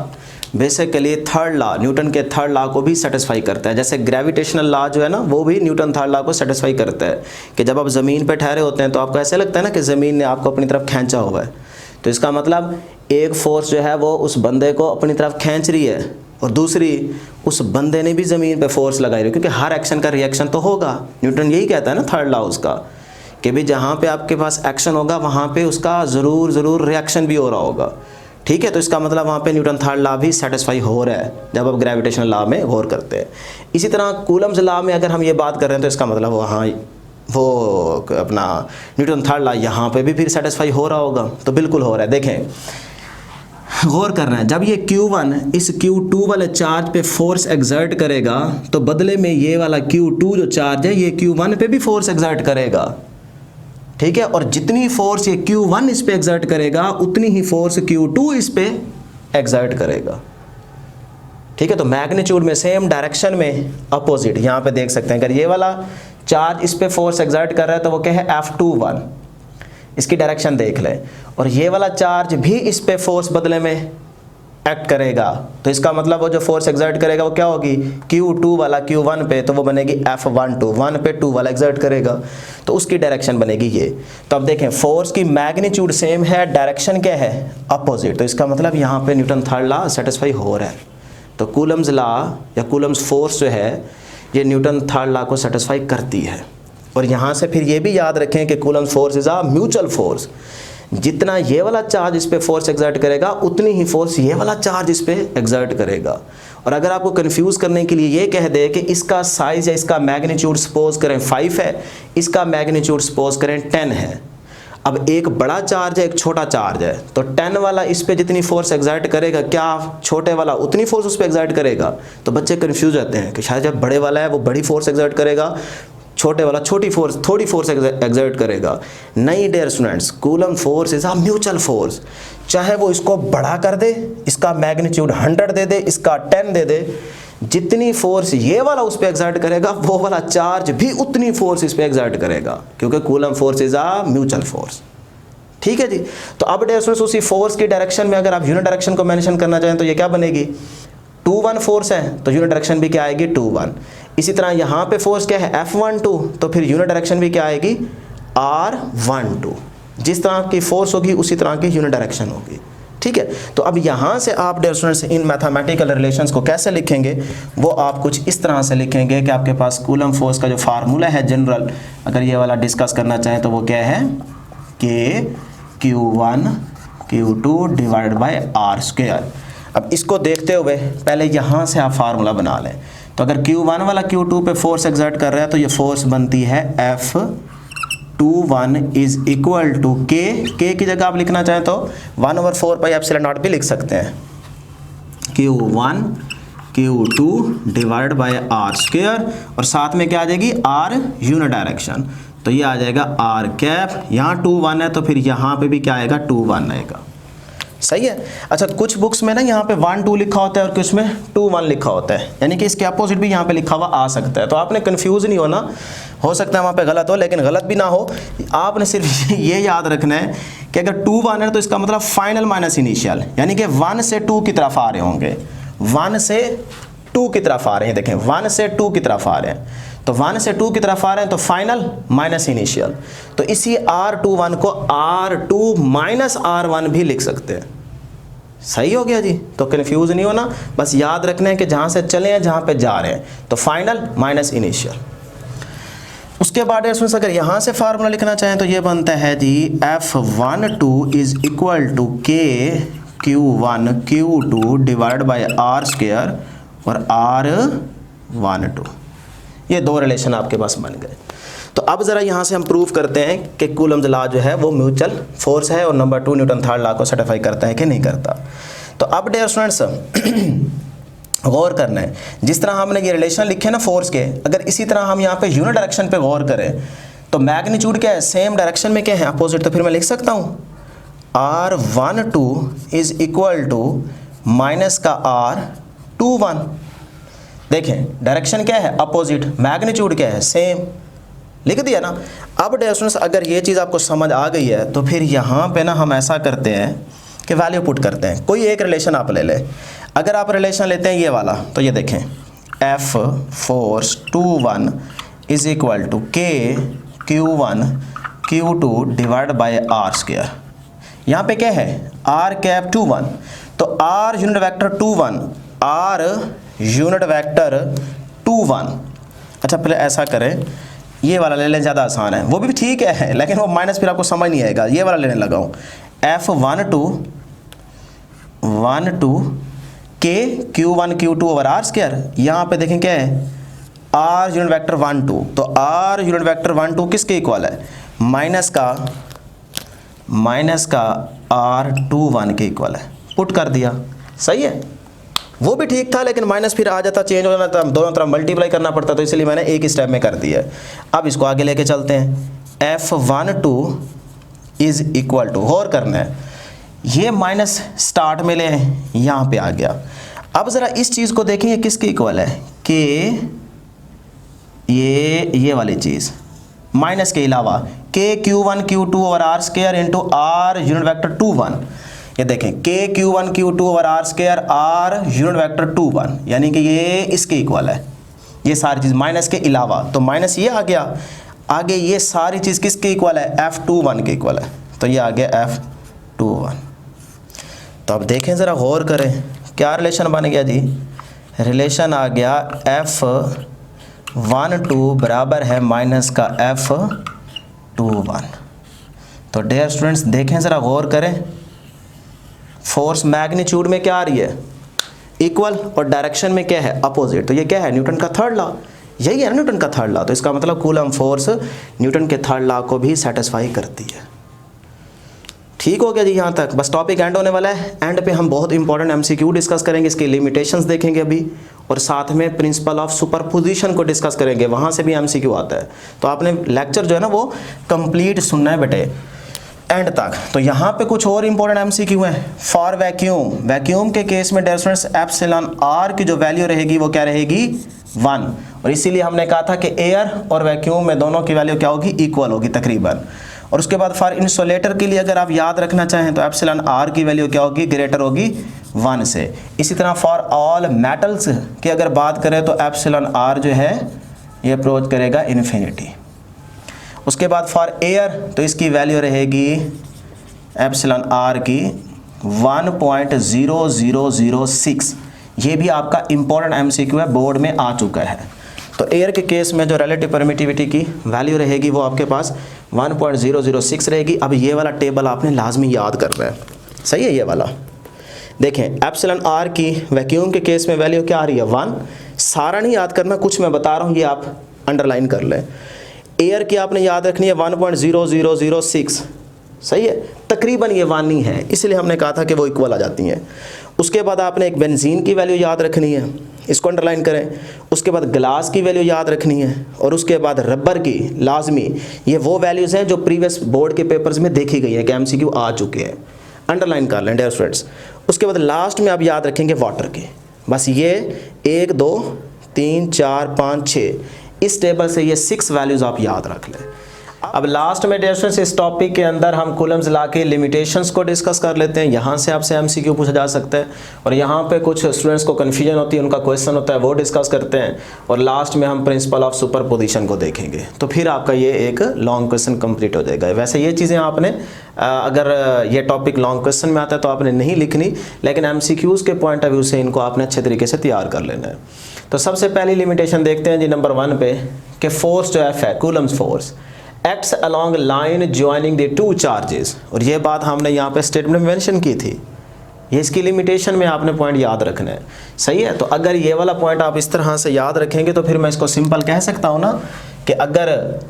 Speaker 1: basically third law, Newton के थर्ड लॉ को भी सेटिस्फाई करता है। जैसे ग्रेविटेशनल लॉ जो है ना वो भी न्यूटन थर्ड लॉ को सेटिस्फाई करता है कि जब आप ज़मीन पे ठहरे होते हैं तो आपको ऐसे लगता है ना कि ज़मीन ने आपको अपनी तरफ खींचा हुआ है। तो इसका मतलब एक फोर्स जो है वो उस बंदे को अपनी तरफ खींच रही है और दूसरी उस बंदे ने भी ज़मीन पे फोर्स लगाई रही है, क्योंकि हर एक्शन का रिएक्शन तो होगा। न्यूटन यही कहता है ना थर्ड लॉ उसका कि भी जहाँ पे आपके पास एक्शन होगा वहाँ पे उसका ज़रूर रिएक्शन भी हो रहा होगा, ठीक है। तो इसका मतलब वहाँ पे न्यूटन थर्ड लॉ भी सेटिस्फाई हो रहा है जब आप ग्रेविटेशनल लॉ में गौर करते हैं। इसी तरह कूलम्स लॉ में अगर हम ये बात कर रहे हैं तो इसका मतलब वहाँ वो अपना न्यूटन थर्ड लॉ यहाँ पे भी फिर सेटिस्फाई हो रहा होगा। तो बिल्कुल हो रहा है। देखें गौर करना है, जब ये Q1 इस Q2 वाले चार्ज पे फोर्स एग्जर्ट करेगा तो बदले में ये वाला Q2 जो चार्ज है ये Q1 पे भी फोर्स एग्जर्ट करेगा, ठीक है। और जितनी फोर्स ये Q1 इस पे एग्जर्ट करेगा उतनी ही फोर्स Q2 इस पे एग्जर्ट करेगा, ठीक है। तो मैग्नीट्यूड में सेम डायरेक्शन में अपोजिट, यहाँ पे देख सकते हैं अगर ये वाला चार्ज इस पे फोर्स एग्जर्ट कर रहा है तो वो क्या है F21, इसकी डायरेक्शन देख लें। और ये वाला चार्ज भी इस पे फोर्स बदले में एक्ट करेगा, तो इसका मतलब वो जो फोर्स एग्जर्ट करेगा वो क्या होगी, Q2 वाला Q1 पे, तो वो बनेगी F12, 1 पे 2 वाला एग्जर्ट करेगा, तो उसकी डायरेक्शन बनेगी ये। तो अब देखें फोर्स की मैग्नीट्यूड सेम है, डायरेक्शन क्या है, अपोजिट, तो इसका मतलब यहाँ पे न्यूटन थर्ड लॉ सेटिस्फाई हो रहा है। तो कूलम्स लॉ या कूलम्स फोर्स जो है ये न्यूटन थर्ड लॉ को सेटिस्फाई करती है। और यहाँ से फिर ये भी याद रखें कि Coulomb's force is a mutual force, जितना ये वाला चार्ज इस पे फोर्स एग्जर्ट करेगा उतनी ही फोर्स ये वाला चार्ज इस पे एग्जर्ट करेगा। और अगर आपको कंफ्यूज करने के लिए ये कह दे कि इसका साइज या इसका मैग्नीट्यूड सपोज करें 5 है, इसका मैग्नीट्यूड सपोज करें 10 है, अब एक बड़ा चार्ज है एक छोटा चार्ज है, तो 10 वाला इस पे जितनी फोर्स एग्जर्ट करेगा क्या छोटे वाला उतनी फोर्स उस पे एग्जर्ट करेगा। तो बच्चे कंफ्यूज रहते हैं कि शायद जब बड़े वाला है वो बड़ी फोर्स एग्जर्ट करेगा, छोटे वाला छोटी फोर्स थोड़ी फोर्स एग्जर्ट करेगा। नहीं dear students, Coulomb force is a mutual force, चाहे वो इसको बड़ा कर दे, इसका मैग्नीट्यूड 100 दे दे, इसका 10 दे दे, जितनी फोर्स ये वाला उस पर एग्जर्ट करेगा वो वाला चार्ज भी उतनी फोर्स इस पर एग्जर्ट करेगा, क्योंकि coulomb force is a mutual force, ठीक है जी। तो अब डियर स्टूडेंट्स उसी फोर्स की डायरेक्शन में अगर आप यूनिट डायरेक्शन को मेंशन करना चाहें तो ये क्या बनेगी, 2-1 फोर्स है तो यूनिट डायरेक्शन भी क्या आएगी 2-1। इसी तरह यहाँ पे फोर्स क्या है F12, तो फिर यूनिट डायरेक्शन भी क्या आएगी R12। जिस तरह की फोर्स होगी उसी तरह की यूनिट डायरेक्शन होगी, ठीक है। तो अब यहाँ से आप डियर स्टूडेंट्स इन मैथमेटिकल रिलेशंस को कैसे लिखेंगे, वो आप कुछ इस तरह से लिखेंगे कि आपके पास कूलम फोर्स का जो फार्मूला है जनरल, अगर ये वाला डिस्कस करना चाहें तो वो क्या है K Q1 Q2 divided bye R²। अब इसको देखते हुए पहले यहाँ से आप फार्मूला बना लें। तो अगर Q1 वाला Q2 पे फोर्स एग्जर्ट कर रहा है तो ये फोर्स बनती है F21 is equal to K की जगह आप लिखना चाहें तो 1/4 पाई एप्सिलॉन नॉट भी लिख सकते हैं, Q1 Q2 divide by R², और साथ में क्या आ जाएगी R यूनिट डायरेक्शन, तो ये आ जाएगा R कैप, यहाँ 2-1 है तो फिर यहाँ पे भी क्या आएगा 2-1 आएगा, सही है। अच्छा कुछ बुक्स में ना यहाँ पे 1-2 लिखा होता है और कुछ में 2-1 लिखा होता है, यानी कि इसके अपोजिट भी यहाँ पे लिखा हुआ आ सकता है, तो आपने कंफ्यूज नहीं होना, हो सकता है वहाँ पे गलत हो, लेकिन गलत भी ना हो, आपने सिर्फ ये याद रखना है कि अगर 2-1 है तो इसका मतलब फाइनल माइनस इनिशियल, यानी कि 1 से 2 की तरफ आ रहे होंगे, 1 से 2 की तरफ आ रहे हैं, देखें 1 से 2 की तरफ आ रहे हैं, तो 1 से 2 की तरफ आ रहे हैं तो फाइनल माइनस इनिशियल, तो इसी R21 को R2 माइनस R1 भी लिख सकते हैं, सही हो गया जी। तो कंफ्यूज नहीं होना, बस याद रखना है कि जहाँ से चले हैं जहाँ पे जा रहे हैं तो फाइनल माइनस इनिशियल। उसके बाद इसमें अगर यहाँ से फार्मूला लिखना चाहें तो ये बनता है जी F12 is equal to K Q1 Q2 divide by R² और R12, ये दो रिलेशन आपके पास बन गए। तो अब ज़रा यहाँ से हम प्रूव करते हैं कि कूलम्स लॉ जो है वो म्यूचुअल फोर्स है, और नंबर 2 न्यूटन थर्ड लॉ को सर्टिफाई करता है कि नहीं करता। तो अब डियर स्टूडेंट्स गौर करना है, जिस तरह हमने ये रिलेशन लिखे ना फोर्स के, अगर इसी तरह हम यहाँ पे यूनिट डायरेक्शन पे गौर करें तो मैग्नीट्यूड क्या है, सेम डायरेक्शन में क्या है, अपोजिट, तो फिर मैं लिख सकता हूँ R12 is equal to minus का R21। देखें डायरेक्शन क्या है अपोजिट, मैग्नीट्यूड क्या है सेम, लिख दिया ना। अब डियर स्टूडेंट्स अगर ये चीज़ आपको समझ आ गई है तो फिर यहाँ पे ना हम ऐसा करते हैं कि वैल्यू पुट करते हैं। कोई एक रिलेशन आप ले लें, अगर आप रिलेशन लेते हैं ये वाला, तो ये देखें F21 is equal to K Q1 Q2 divide by R²। यहाँ पे क्या है R कैप 2-1, तो R unit vector 2-1, R unit vector 2-1। अच्छा पहले ऐसा करें, ये वाला ले लें, ज़्यादा आसान है, वो भी ठीक है लेकिन वो माइनस फिर आपको समझ नहीं आएगा, ये वाला लेने लगा हूँ F12 K Q1 Q2 over R²। यहाँ पे देखें क्या है R यूनिट वेक्टर 1-2, तो R यूनिट वेक्टर 1-2 किसके इक्वल है, माइनस का R21 के इक्वल है, पुट कर दिया, सही है। वो भी ठीक था, लेकिन माइनस फिर आ जाता, चेंज हो जाता, दोनों तरफ मल्टीप्लाई करना पड़ता, तो इसलिए मैंने एक ही स्टेप में कर दिया। अब इसको आगे लेके चलते हैं। F12 इज इक्वल टू, और करना है, ये माइनस स्टार्ट में ले यहाँ पे आ गया। अब ज़रा इस चीज़ को देखें, ये किसके इक्वल है कि ये वाली चीज़ माइनस के अलावा k q1 q2 over R square into R unit vector 2 1। ये देखें k q1 q2 over R square R unit vector 2 1, यानी कि ये इसके इक्वल है, ये सारी चीज़ माइनस के अलावा, तो माइनस ये आ गया। आगे ये सारी चीज़ किसके इक्वल है, F21 के इक्वल है, तो ये आ गया F21। तो अब देखें ज़रा गौर करें, क्या रिलेशन बन गया जी, रिलेशन आ गया F12 बराबर है माइनस का F21। तो डियर स्टूडेंट्स देखें ज़रा गौर करें, फोर्स मैग्नीट्यूड में क्या आ रही है, इक्वल, और डायरेक्शन में क्या है, अपोजिट। तो ये क्या है, न्यूटन का थर्ड लॉ, यही है न्यूटन का थर्ड लॉ। तो इसका मतलब कूलम फोर्स न्यूटन के थर्ड लॉ को भी सेटिस्फाई करती है। ठीक हो गया जी, यहाँ तक बस टॉपिक एंड होने वाला है। एंड पे हम बहुत इंपॉर्टेंट एमसीक्यू डिस्कस करेंगे, इसकी लिमिटेशंस देखेंगे अभी, और साथ में प्रिंसिपल ऑफ सुपरपोजिशन को डिस्कस करेंगे, वहाँ से भी एमसीक्यू आता है। तो आपने लेक्चर जो है ना वो कंप्लीट सुनना है बेटे एंड तक। तो यहाँ पे कुछ और इंपॉर्टेंट एमसीक्यू है। फॉर वैक्यूम, वैक्यूम के केस में डियर स्टूडेंट्स एप्सिलॉन आर की जो वैल्यू रहेगी वो क्या रहेगी, 1, और इसीलिए हमने कहा था कि एयर और वैक्यूम में दोनों की वैल्यू क्या होगी, इक्वल होगी तकरीबन। और उसके बाद फॉर इंसुलेटर के लिए अगर आप याद रखना चाहें तो एप्सिलॉन आर की वैल्यू क्या होगी, ग्रेटर होगी 1 से। इसी तरह फॉर ऑल मेटल्स की अगर बात करें तो एप्सिलॉन आर जो है ये अप्रोच करेगा इन्फिनिटी। उसके बाद फॉर एयर तो इसकी वैल्यू रहेगी एप्सिलॉन आर की 1.0006। ये भी आपका इंपॉर्टेंट एमसीक्यू है, बोर्ड में आ चुका है। तो एयर के केस में जो रिलेटिव परमिटिविटी की वैल्यू रहेगी वो आपके पास 1.006 रहेगी। अब ये वाला टेबल आपने लाजमी याद करना है, सही है। ये वाला देखें, एप्सिलॉन आर की वैक्यूम के केस में वैल्यू क्या आ रही है, 1। सारा नहीं याद करना, कुछ मैं बता रहा हूँ ये आप अंडरलाइन कर लें। एयर की आपने याद रखनी है 1.0006, सही है। तकरीबन ये 1 ही है, इसलिए हमने कहा था कि वो इक्वल आ जाती हैं। उसके बाद आपने एक बेंजीन की वैल्यू याद रखनी है, इसको अंडरलाइन करें। उसके बाद ग्लास की वैल्यू याद रखनी है, और उसके बाद रबर की लाजमी। ये वो वैल्यूज़ हैं जो प्रीवियस बोर्ड के पेपर्स में देखी गई हैं कि एमसीक्यू आ चुके हैं, अंडरलाइन कर लें डियर स्टूडेंट्स। उसके बाद लास्ट में आप याद रखेंगे वाटर की। बस ये 1 2 3 4 5 6 इस टेबल से ये 6 वैल्यूज़ आप याद रख लें। अब लास्ट में डियर स्टूडेंट्स इस टॉपिक के अंदर हम कूलम्स लॉ के लिमिटेशंस को डिस्कस कर लेते हैं। यहाँ से आपसे एमसीक्यू पूछा जा सकता है, और यहाँ पे कुछ स्टूडेंट्स को कन्फ्यूजन होती है, उनका क्वेश्चन होता है, वो डिस्कस करते हैं। और लास्ट में हम प्रिंसिपल ऑफ सुपरपोजिशन को देखेंगे, तो फिर आपका ये एक लॉन्ग क्वेश्चन कंप्लीट हो जाएगा। वैसे ये चीज़ें आपने अगर ये टॉपिक लॉन्ग क्वेश्चन में आता है तो आपने नहीं लिखनी, लेकिन एमसीक्यूज़ के पॉइंट ऑफ व्यू से इनको आपने अच्छे तरीके से तैयार कर लेना है। तो सबसे पहली लिमिटेशन देखते हैं जी नंबर 1 पे, कि फोर्स जो एफ है, Coulomb's force acts along line joining the 2 charges. और ये बात हमने यहाँ पे स्टेटमेंट में मेंशन की थी, ये इसकी लिमिटेशन में आपने पॉइंट याद रखना है, सही है। तो अगर ये वाला पॉइंट आप इस तरह से याद रखेंगे तो फिर मैं इसको सिंपल कह सकता हूँ ना कि अगर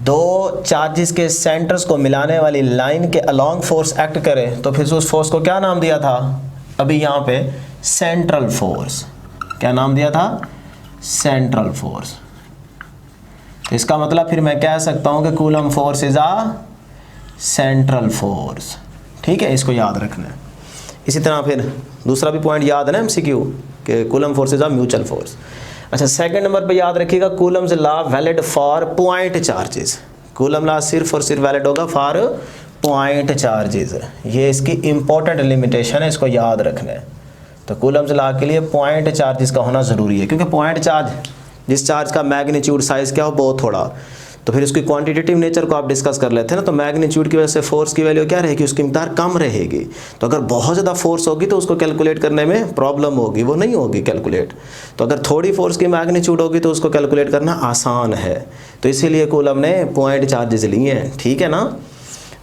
Speaker 1: 2 चार्जेस के सेंटर्स को मिलाने वाली लाइन के अलॉन्ग फोर्स एक्ट करे तो फिर उस फोर्स को क्या नाम दिया था, अभी यहाँ पे सेंट्रल फोर्स। क्या नाम दिया था, सेंट्रल फोर्स। इसका मतलब फिर मैं कह सकता हूं कि Coulomb force is a central force, ठीक है, इसको याद रखना है। इसी तरह फिर दूसरा भी पॉइंट याद है ना एमसीक्यू कि Coulomb force is a mutual force. अच्छा, सेकंड नंबर पे याद रखिएगा Coulomb's law valid for point charges. Coulomb law सिर्फ और सिर्फ वैलिड होगा फॉर पॉइंट चार्जेस, ये इसकी इंपॉर्टेंट लिमिटेशन है, इसको याद रखना है। तो कूलम्स लॉ के लिए पॉइंट चार्जेस का होना ज़रूरी है, क्योंकि पॉइंट चार्ज जिस चार्ज का मैग्नीट्यूड साइज़ क्या हो बहुत थोड़ा, तो फिर उसकी क्वांटिटेटिव नेचर को आप डिस्कस कर लेते हैं ना। तो मैग्नीट्यूड की वजह से फोर्स की वैल्यू क्या रहेगी, उसकी मिकदार कम रहेगी। तो अगर बहुत ज़्यादा फोर्स होगी तो उसको कैलकुलेट करने में प्रॉब्लम होगी, वो नहीं होगी कैलकुलेट। तो अगर थोड़ी फोर्स की मैग्नीट्यूड होगी तो उसको कैलकुलेट करना आसान है। तो इसीलिए कूलम ने पॉइंट चार्जेस लिए हैं, ठीक है ना।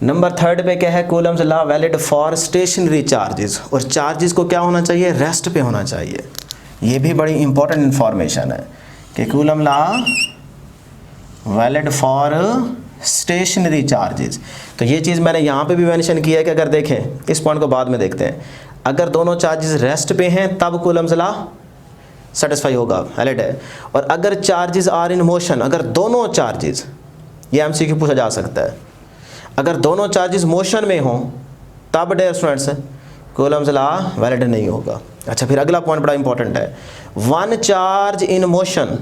Speaker 1: नंबर 3 पे क्या है, Coulomb's law valid for stationary charges. और चार्जेस को क्या होना चाहिए, रेस्ट पे होना चाहिए। ये भी बड़ी इंपॉर्टेंट इंफॉर्मेशन है कि Coulomb law valid for stationary charges. तो ये चीज़ मैंने यहाँ पे भी मेंशन किया है कि अगर देखें, इस पॉइंट को बाद में देखते हैं, अगर दोनों चार्जेस रेस्ट पे हैं तब कूलम्स लॉ सेटिस्फाई होगा, वैलिड है। और अगर चार्जेस आर इन मोशन, अगर दोनों चार्जेस, ये एमसीक्यू पूछा जा सकता है, अगर दोनों चार्जेस मोशन में हों तब dear students Coulomb's law valid नहीं होगा। अच्छा, फिर अगला पॉइंट बड़ा इंपॉर्टेंट है, one charge in motion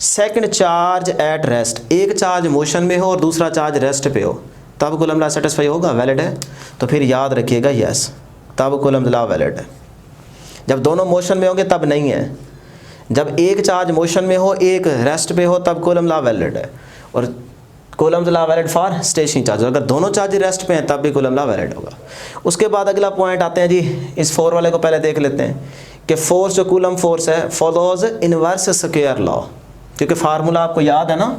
Speaker 1: second charge at rest, एक चार्ज मोशन में हो और दूसरा चार्ज रेस्ट पे हो तब कूलम्स लॉ सेटिस्फाई होगा, वैलिड है। तो फिर याद रखिएगा यस, तब कूलम्स लॉ वैलिड है। जब दोनों मोशन में होंगे तब नहीं है, जब एक चार्ज मोशन में हो एक रेस्ट पे हो तब कूलम्स लॉ वैलिड है, और Coulomb's law valid for stationary charge, अगर दोनों चार्ज रेस्ट पे हैं तब भी कूलम्स लॉ वैलिड होगा। उसके बाद अगला पॉइंट आते हैं जी, इस 4 वाले को पहले देख लेते हैं कि फोर्स जो कूलम फोर्स है फॉलोज इनवर्स स्क्वायर लॉ, क्योंकि फार्मूला आपको याद है ना,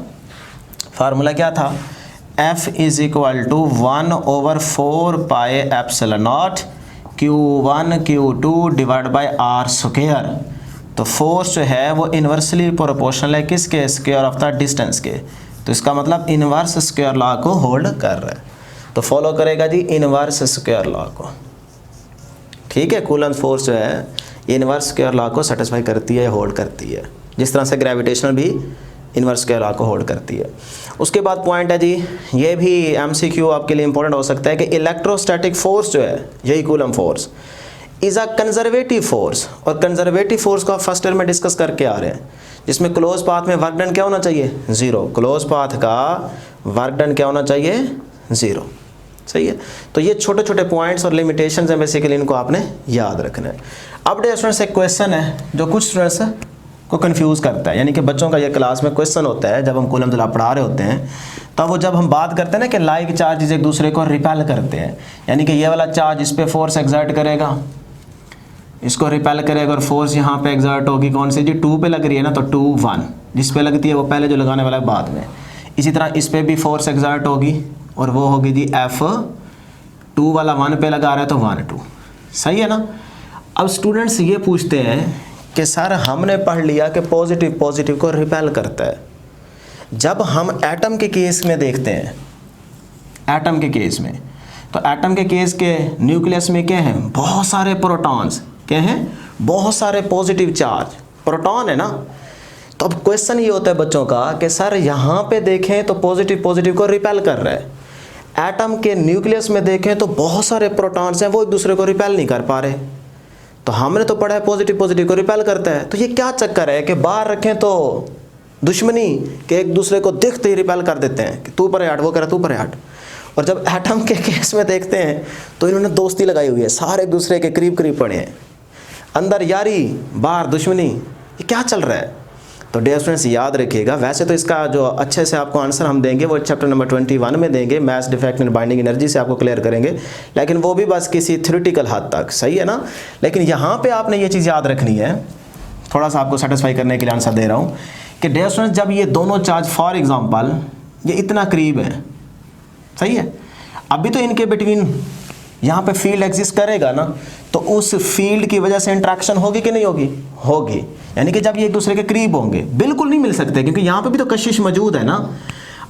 Speaker 1: फार्मूला क्या था, F is equal to 1/4 pi epsilon naught Q1 Q2 divide by R square. तो फोर्स जो है वो इन्वर्सली प्रोपोर्शनल है किसके, स्क्वायर ऑफ द डिस्टेंस के, तो इसका मतलब इनवर्स स्क्वायर लॉ को होल्ड कर रहा है, तो फॉलो करेगा जी इनवर्स स्क्वायर लॉ को, ठीक है। कूलम फोर्स जो है ये इनवर्स स्क्वायर लॉ को सेटिस्फाई करती है, होल्ड करती है, जिस तरह से ग्रेविटेशनल भी इनवर्स स्क्वायर लॉ को होल्ड करती है। उसके बाद पॉइंट है जी, ये भी एमसीक्यू आपके लिए इंपॉर्टेंट हो सकता है कि इलेक्ट्रोस्टैटिक फोर्स जो है, यही coulomb force is a conservative force, और कंजर्वेटिव फोर्स को आप फर्स्ट ईयर में डिस्कस करके आ रहे हैं, जिसमें क्लोज पाथ में वर्क डन क्या होना चाहिए, 0, क्लोज पाथ का वर्क डन क्या होना चाहिए, 0, सही है। तो ये छोटे छोटे पॉइंट्स और लिमिटेशंस हैं, बेसिकली इनको आपने याद रखना है। अब डियर स्टूडेंट्स एक क्वेश्चन है जो कुछ स्टूडेंट्स को कंफ्यूज करता है, यानी कि बच्चों का ये क्लास में क्वेश्चन होता है जब हम कूलम्स लॉ पढ़ा रहे होते हैं, तब वो जब हम बात करते हैं ना कि लाइक चार्जेस एक दूसरे को रिपेल करते हैं, यानी कि ये वाला चार्ज इस पर फोर्स एक्सर्ट करेगा, इसको रिपेल करेगा, और फोर्स यहाँ पे एक्सर्ट होगी कौन सी जी, 2 पे लग रही है ना, तो 2 1 जिस पे लगती है वो पहले, जो लगाने वाला है बाद में। इसी तरह इस पर भी फोर्स एक्सर्ट होगी और वो होगी जी F2 वाला 1 पे लगा रहा है तो 1 2, सही है ना। अब स्टूडेंट्स ये पूछते हैं कि सर हमने पढ़ लिया कि पॉजिटिव पॉजिटिव को रिपेल करता है, जब हम एटम के केस में देखते हैं, एटम के केस में, तो एटम के केस के न्यूक्लियस में क्या हैं, बहुत सारे प्रोटॉन्स, क्या हैं, बहुत सारे पॉजिटिव चार्ज प्रोटॉन है ना। तो अब क्वेश्चन ये होता है बच्चों का कि सर यहाँ पे देखें तो पॉजिटिव पॉजिटिव को रिपेल कर रहा है, एटम के न्यूक्लियस में देखें तो बहुत सारे प्रोटॉन्स हैं वो एक दूसरे को रिपेल नहीं कर पा रहे, तो हमने तो पढ़ा है पॉजिटिव पॉजिटिव को रिपेल करता है, तो ये क्या चक्कर है कि बाहर रखें तो दुश्मनी के एक दूसरे को देखते ही रिपेल कर देते हैं कि तू पर हट, वो कह रहा तू पर हट, और जब एटम के केस में देखते हैं तो इन्होंने दोस्ती लगाई हुई है, सारे एक दूसरे के करीब करीब पड़े हैं, अंदर यारी बाहर दुश्मनी, ये क्या चल रहा है। तो डियर स्टूडेंट्स याद रखिएगा, वैसे तो इसका जो अच्छे से आपको आंसर हम देंगे वो चैप्टर नंबर 21 में देंगे, mass defect and binding energy से आपको क्लियर करेंगे, लेकिन वो भी बस किसी थ्योरेटिकल हद तक, सही है ना। लेकिन यहाँ पे आपने ये चीज़ याद रखनी है, थोड़ा सा आपको सेटिस्फाई करने के लिए आंसर दे रहा हूँ कि डियर स्टूडेंट्स जब ये दोनों चार्ज फॉर एग्जाम्पल ये इतना करीब है, सही है, अभी तो इनके बिटवीन यहाँ पे फील्ड एग्जिस्ट करेगा ना, तो उस फील्ड की वजह से इंट्रैक्शन होगी कि नहीं होगी, होगी, यानी कि जब ये एक दूसरे के करीब होंगे बिल्कुल नहीं मिल सकते, क्योंकि यहाँ पे भी तो कशिश मौजूद है ना।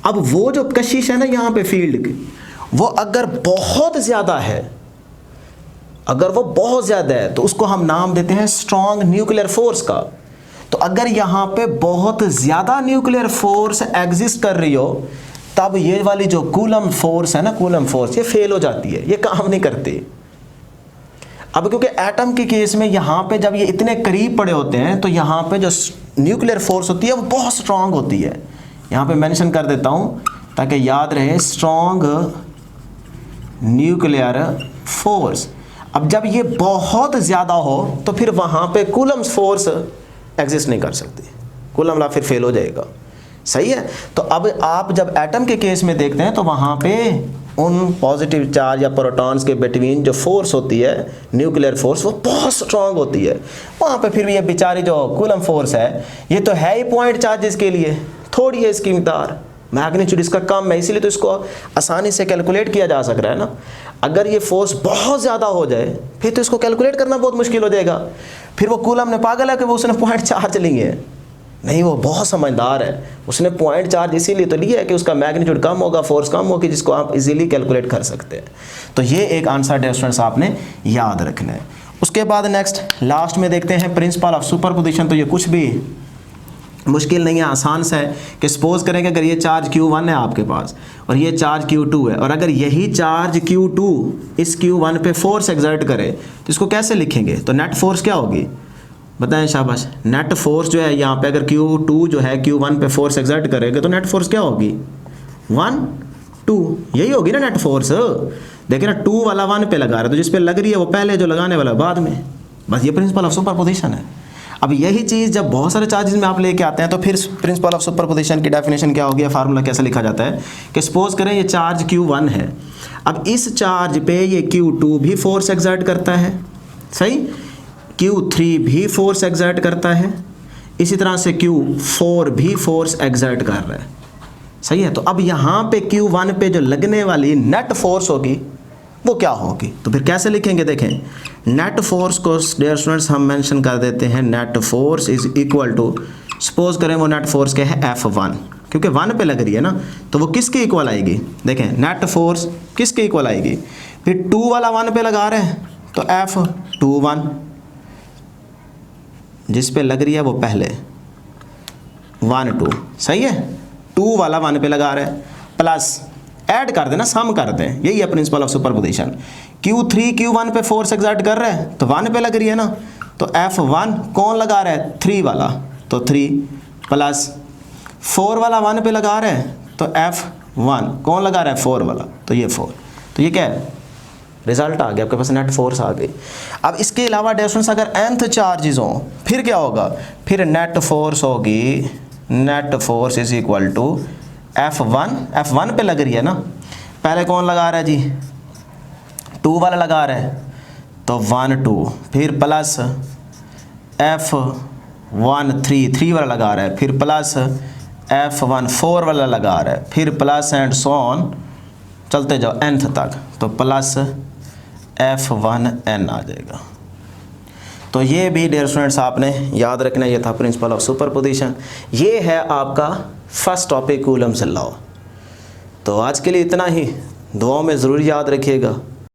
Speaker 1: अब वो जो कशिश है ना यहाँ पे फील्ड की, वो अगर बहुत ज़्यादा है, अगर वो बहुत ज़्यादा है तो उसको हम नाम देते हैं स्ट्रॉन्ग न्यूक्लियर फोर्स का। तो अगर यहाँ पे बहुत ज़्यादा न्यूक्लियर फोर्स एग्जिस्ट कर रही हो तब ये वाली जो कूलम फोर्स है ना, कूलम फोर्स, ये फेल हो जाती है, ये काम नहीं करती। अब क्योंकि एटम के केस में यहाँ पे जब ये इतने करीब पड़े होते हैं तो यहाँ पे जो न्यूक्लियर फोर्स होती है वो बहुत स्ट्रांग होती है, यहाँ पे मेंशन कर देता हूँ ताकि याद रहे, स्ट्रांग न्यूक्लियर फोर्स। अब जब ये बहुत ज़्यादा हो तो फिर वहाँ पे कूलम फोर्स एग्जिस्ट नहीं कर सकती, कूलम लॉ फिर फेल हो जाएगा, सही है। तो अब आप जब एटम के केस में देखते हैं तो वहाँ पे उन पॉजिटिव चार्ज या प्रोटॉन्स के बिटवीन जो फोर्स होती है, न्यूक्लियर फोर्स, वो बहुत स्ट्रांग होती है। वहाँ पे फिर भी ये बेचारी जो कूलम फोर्स है ये तो है ही पॉइंट चार्जेस के लिए, थोड़ी है इसकी मिकदार, मैग्नीट्यूड इसका कम है, इसीलिए तो इसको आसानी से कैलकुलेट किया जा सक रहा है ना। अगर ये फोर्स बहुत ज़्यादा हो जाए फिर तो इसको कैलकुलेट करना बहुत मुश्किल हो जाएगा, फिर वो कूलम ने पागल है कि वो उसने पॉइंट चार्ज लिए हैं, नहीं, वो बहुत समझदार है, उसने पॉइंट चार्ज इसीलिए तो लिया है कि उसका मैग्नीट्यूड कम होगा, फोर्स कम होगी, जिसको आप इजीली कैलकुलेट कर सकते हैं। तो ये एक आंसर है स्टूडेंट्स आपने याद रखना है। उसके बाद नेक्स्ट लास्ट में देखते हैं प्रिंसिपल ऑफ सुपरपोजिशन। तो ये कुछ भी मुश्किल नहीं है, आसान सा है कि सपोज करें कि अगर ये चार्ज Q1 है आपके पास और ये चार्ज Q2 है, और अगर यही चार्ज Q2 इस Q1 पे फोर्स एक्सर्ट करे तो इसको कैसे लिखेंगे? तो नेट फोर्स क्या होगी बताएं? शाबाश। नेट फोर्स जो है यहाँ पे अगर Q2 जो है Q1 पे फोर्स एक्सर्ट करेगा तो नेट फोर्स क्या होगी? 1 2, यही होगी ना नेट फोर्स। देखिए ना 2 वाला 1 पे लगा रहा है तो जिस पे लग रही है वो पहले, जो लगाने वाला बाद में। बस ये प्रिंसिपल ऑफ सुपरपोजिशन है। अब यही चीज़ जब बहुत सारे चार्जेस में आप लेके आते हैं तो फिर प्रिंसिपल ऑफ सुपरपोजिशन की डेफिनेशन क्या होगी, फार्मूला कैसे लिखा जाता है कि सपोज करें ये चार्ज Q1 है, अब इस चार्ज पे ये Q2 भी फोर्स एक्सर्ट करता है, सही, Q3 भी फोर्स एक्सर्ट करता है, इसी तरह से Q4 भी फोर्स एक्सर्ट कर रहा है, सही है। तो अब यहाँ पे Q1 पे जो लगने वाली नेट फोर्स होगी वो क्या होगी? तो फिर कैसे लिखेंगे? देखें, नेट फोर्स को डियर स्टूडेंट्स हम मेंशन कर देते हैं, net force is equal to, suppose करें वो नेट फोर्स क्या है? F1, क्योंकि 1 पे लग रही है ना, तो वो किसके इक्वल आएगी? देखें नेट फोर्स किसके इक्वल आएगी? फिर 2 वाला 1 पे लगा रहे हैं तो F21, जिस पे लग रही है वो पहले 1 2, सही है। 2 वाला 1 पे लगा रहे हैं, प्लस ऐड कर देना, सम कर दें, यही है principle of superposition. Q3 Q1 पे फोर्स एक्सर्ट कर रहे हैं तो 1 पे लग रही है ना, तो F1 कौन लगा रहा है? 3 वाला, तो 3 प्लस 4 वाला 1 पे लगा रहे हैं तो F1 कौन लगा रहा है? 4 वाला, तो ये 4। तो ये क्या है? रिजल्ट आ गया आपके पास, नेट फोर्स आ गई। अब इसके अलावा डिस्टेंस अगर nth चार्जेस हों फिर क्या होगा? फिर नेट फोर्स होगी, net force is equal to F1 पे लग रही है ना, पहले कौन लगा रहा है जी? 2 वाला लगा रहा है तो 1 2, फिर प्लस F1 3 वाला लगा रहा है, फिर प्लस F1 4 वाला लगा रहा है, फिर प्लस एंड सो ऑन, चलते जाओ nth तक, तो प्लस F1n आ जाएगा। तो ये भी डियर स्टूडेंट्स आपने याद रखना, ये था प्रिंसिपल ऑफ सुपरपोजिशन। ये है आपका फर्स्ट टॉपिक कूलम्स लॉ। तो आज के लिए इतना ही, दुआओं में ज़रूर याद रखिएगा।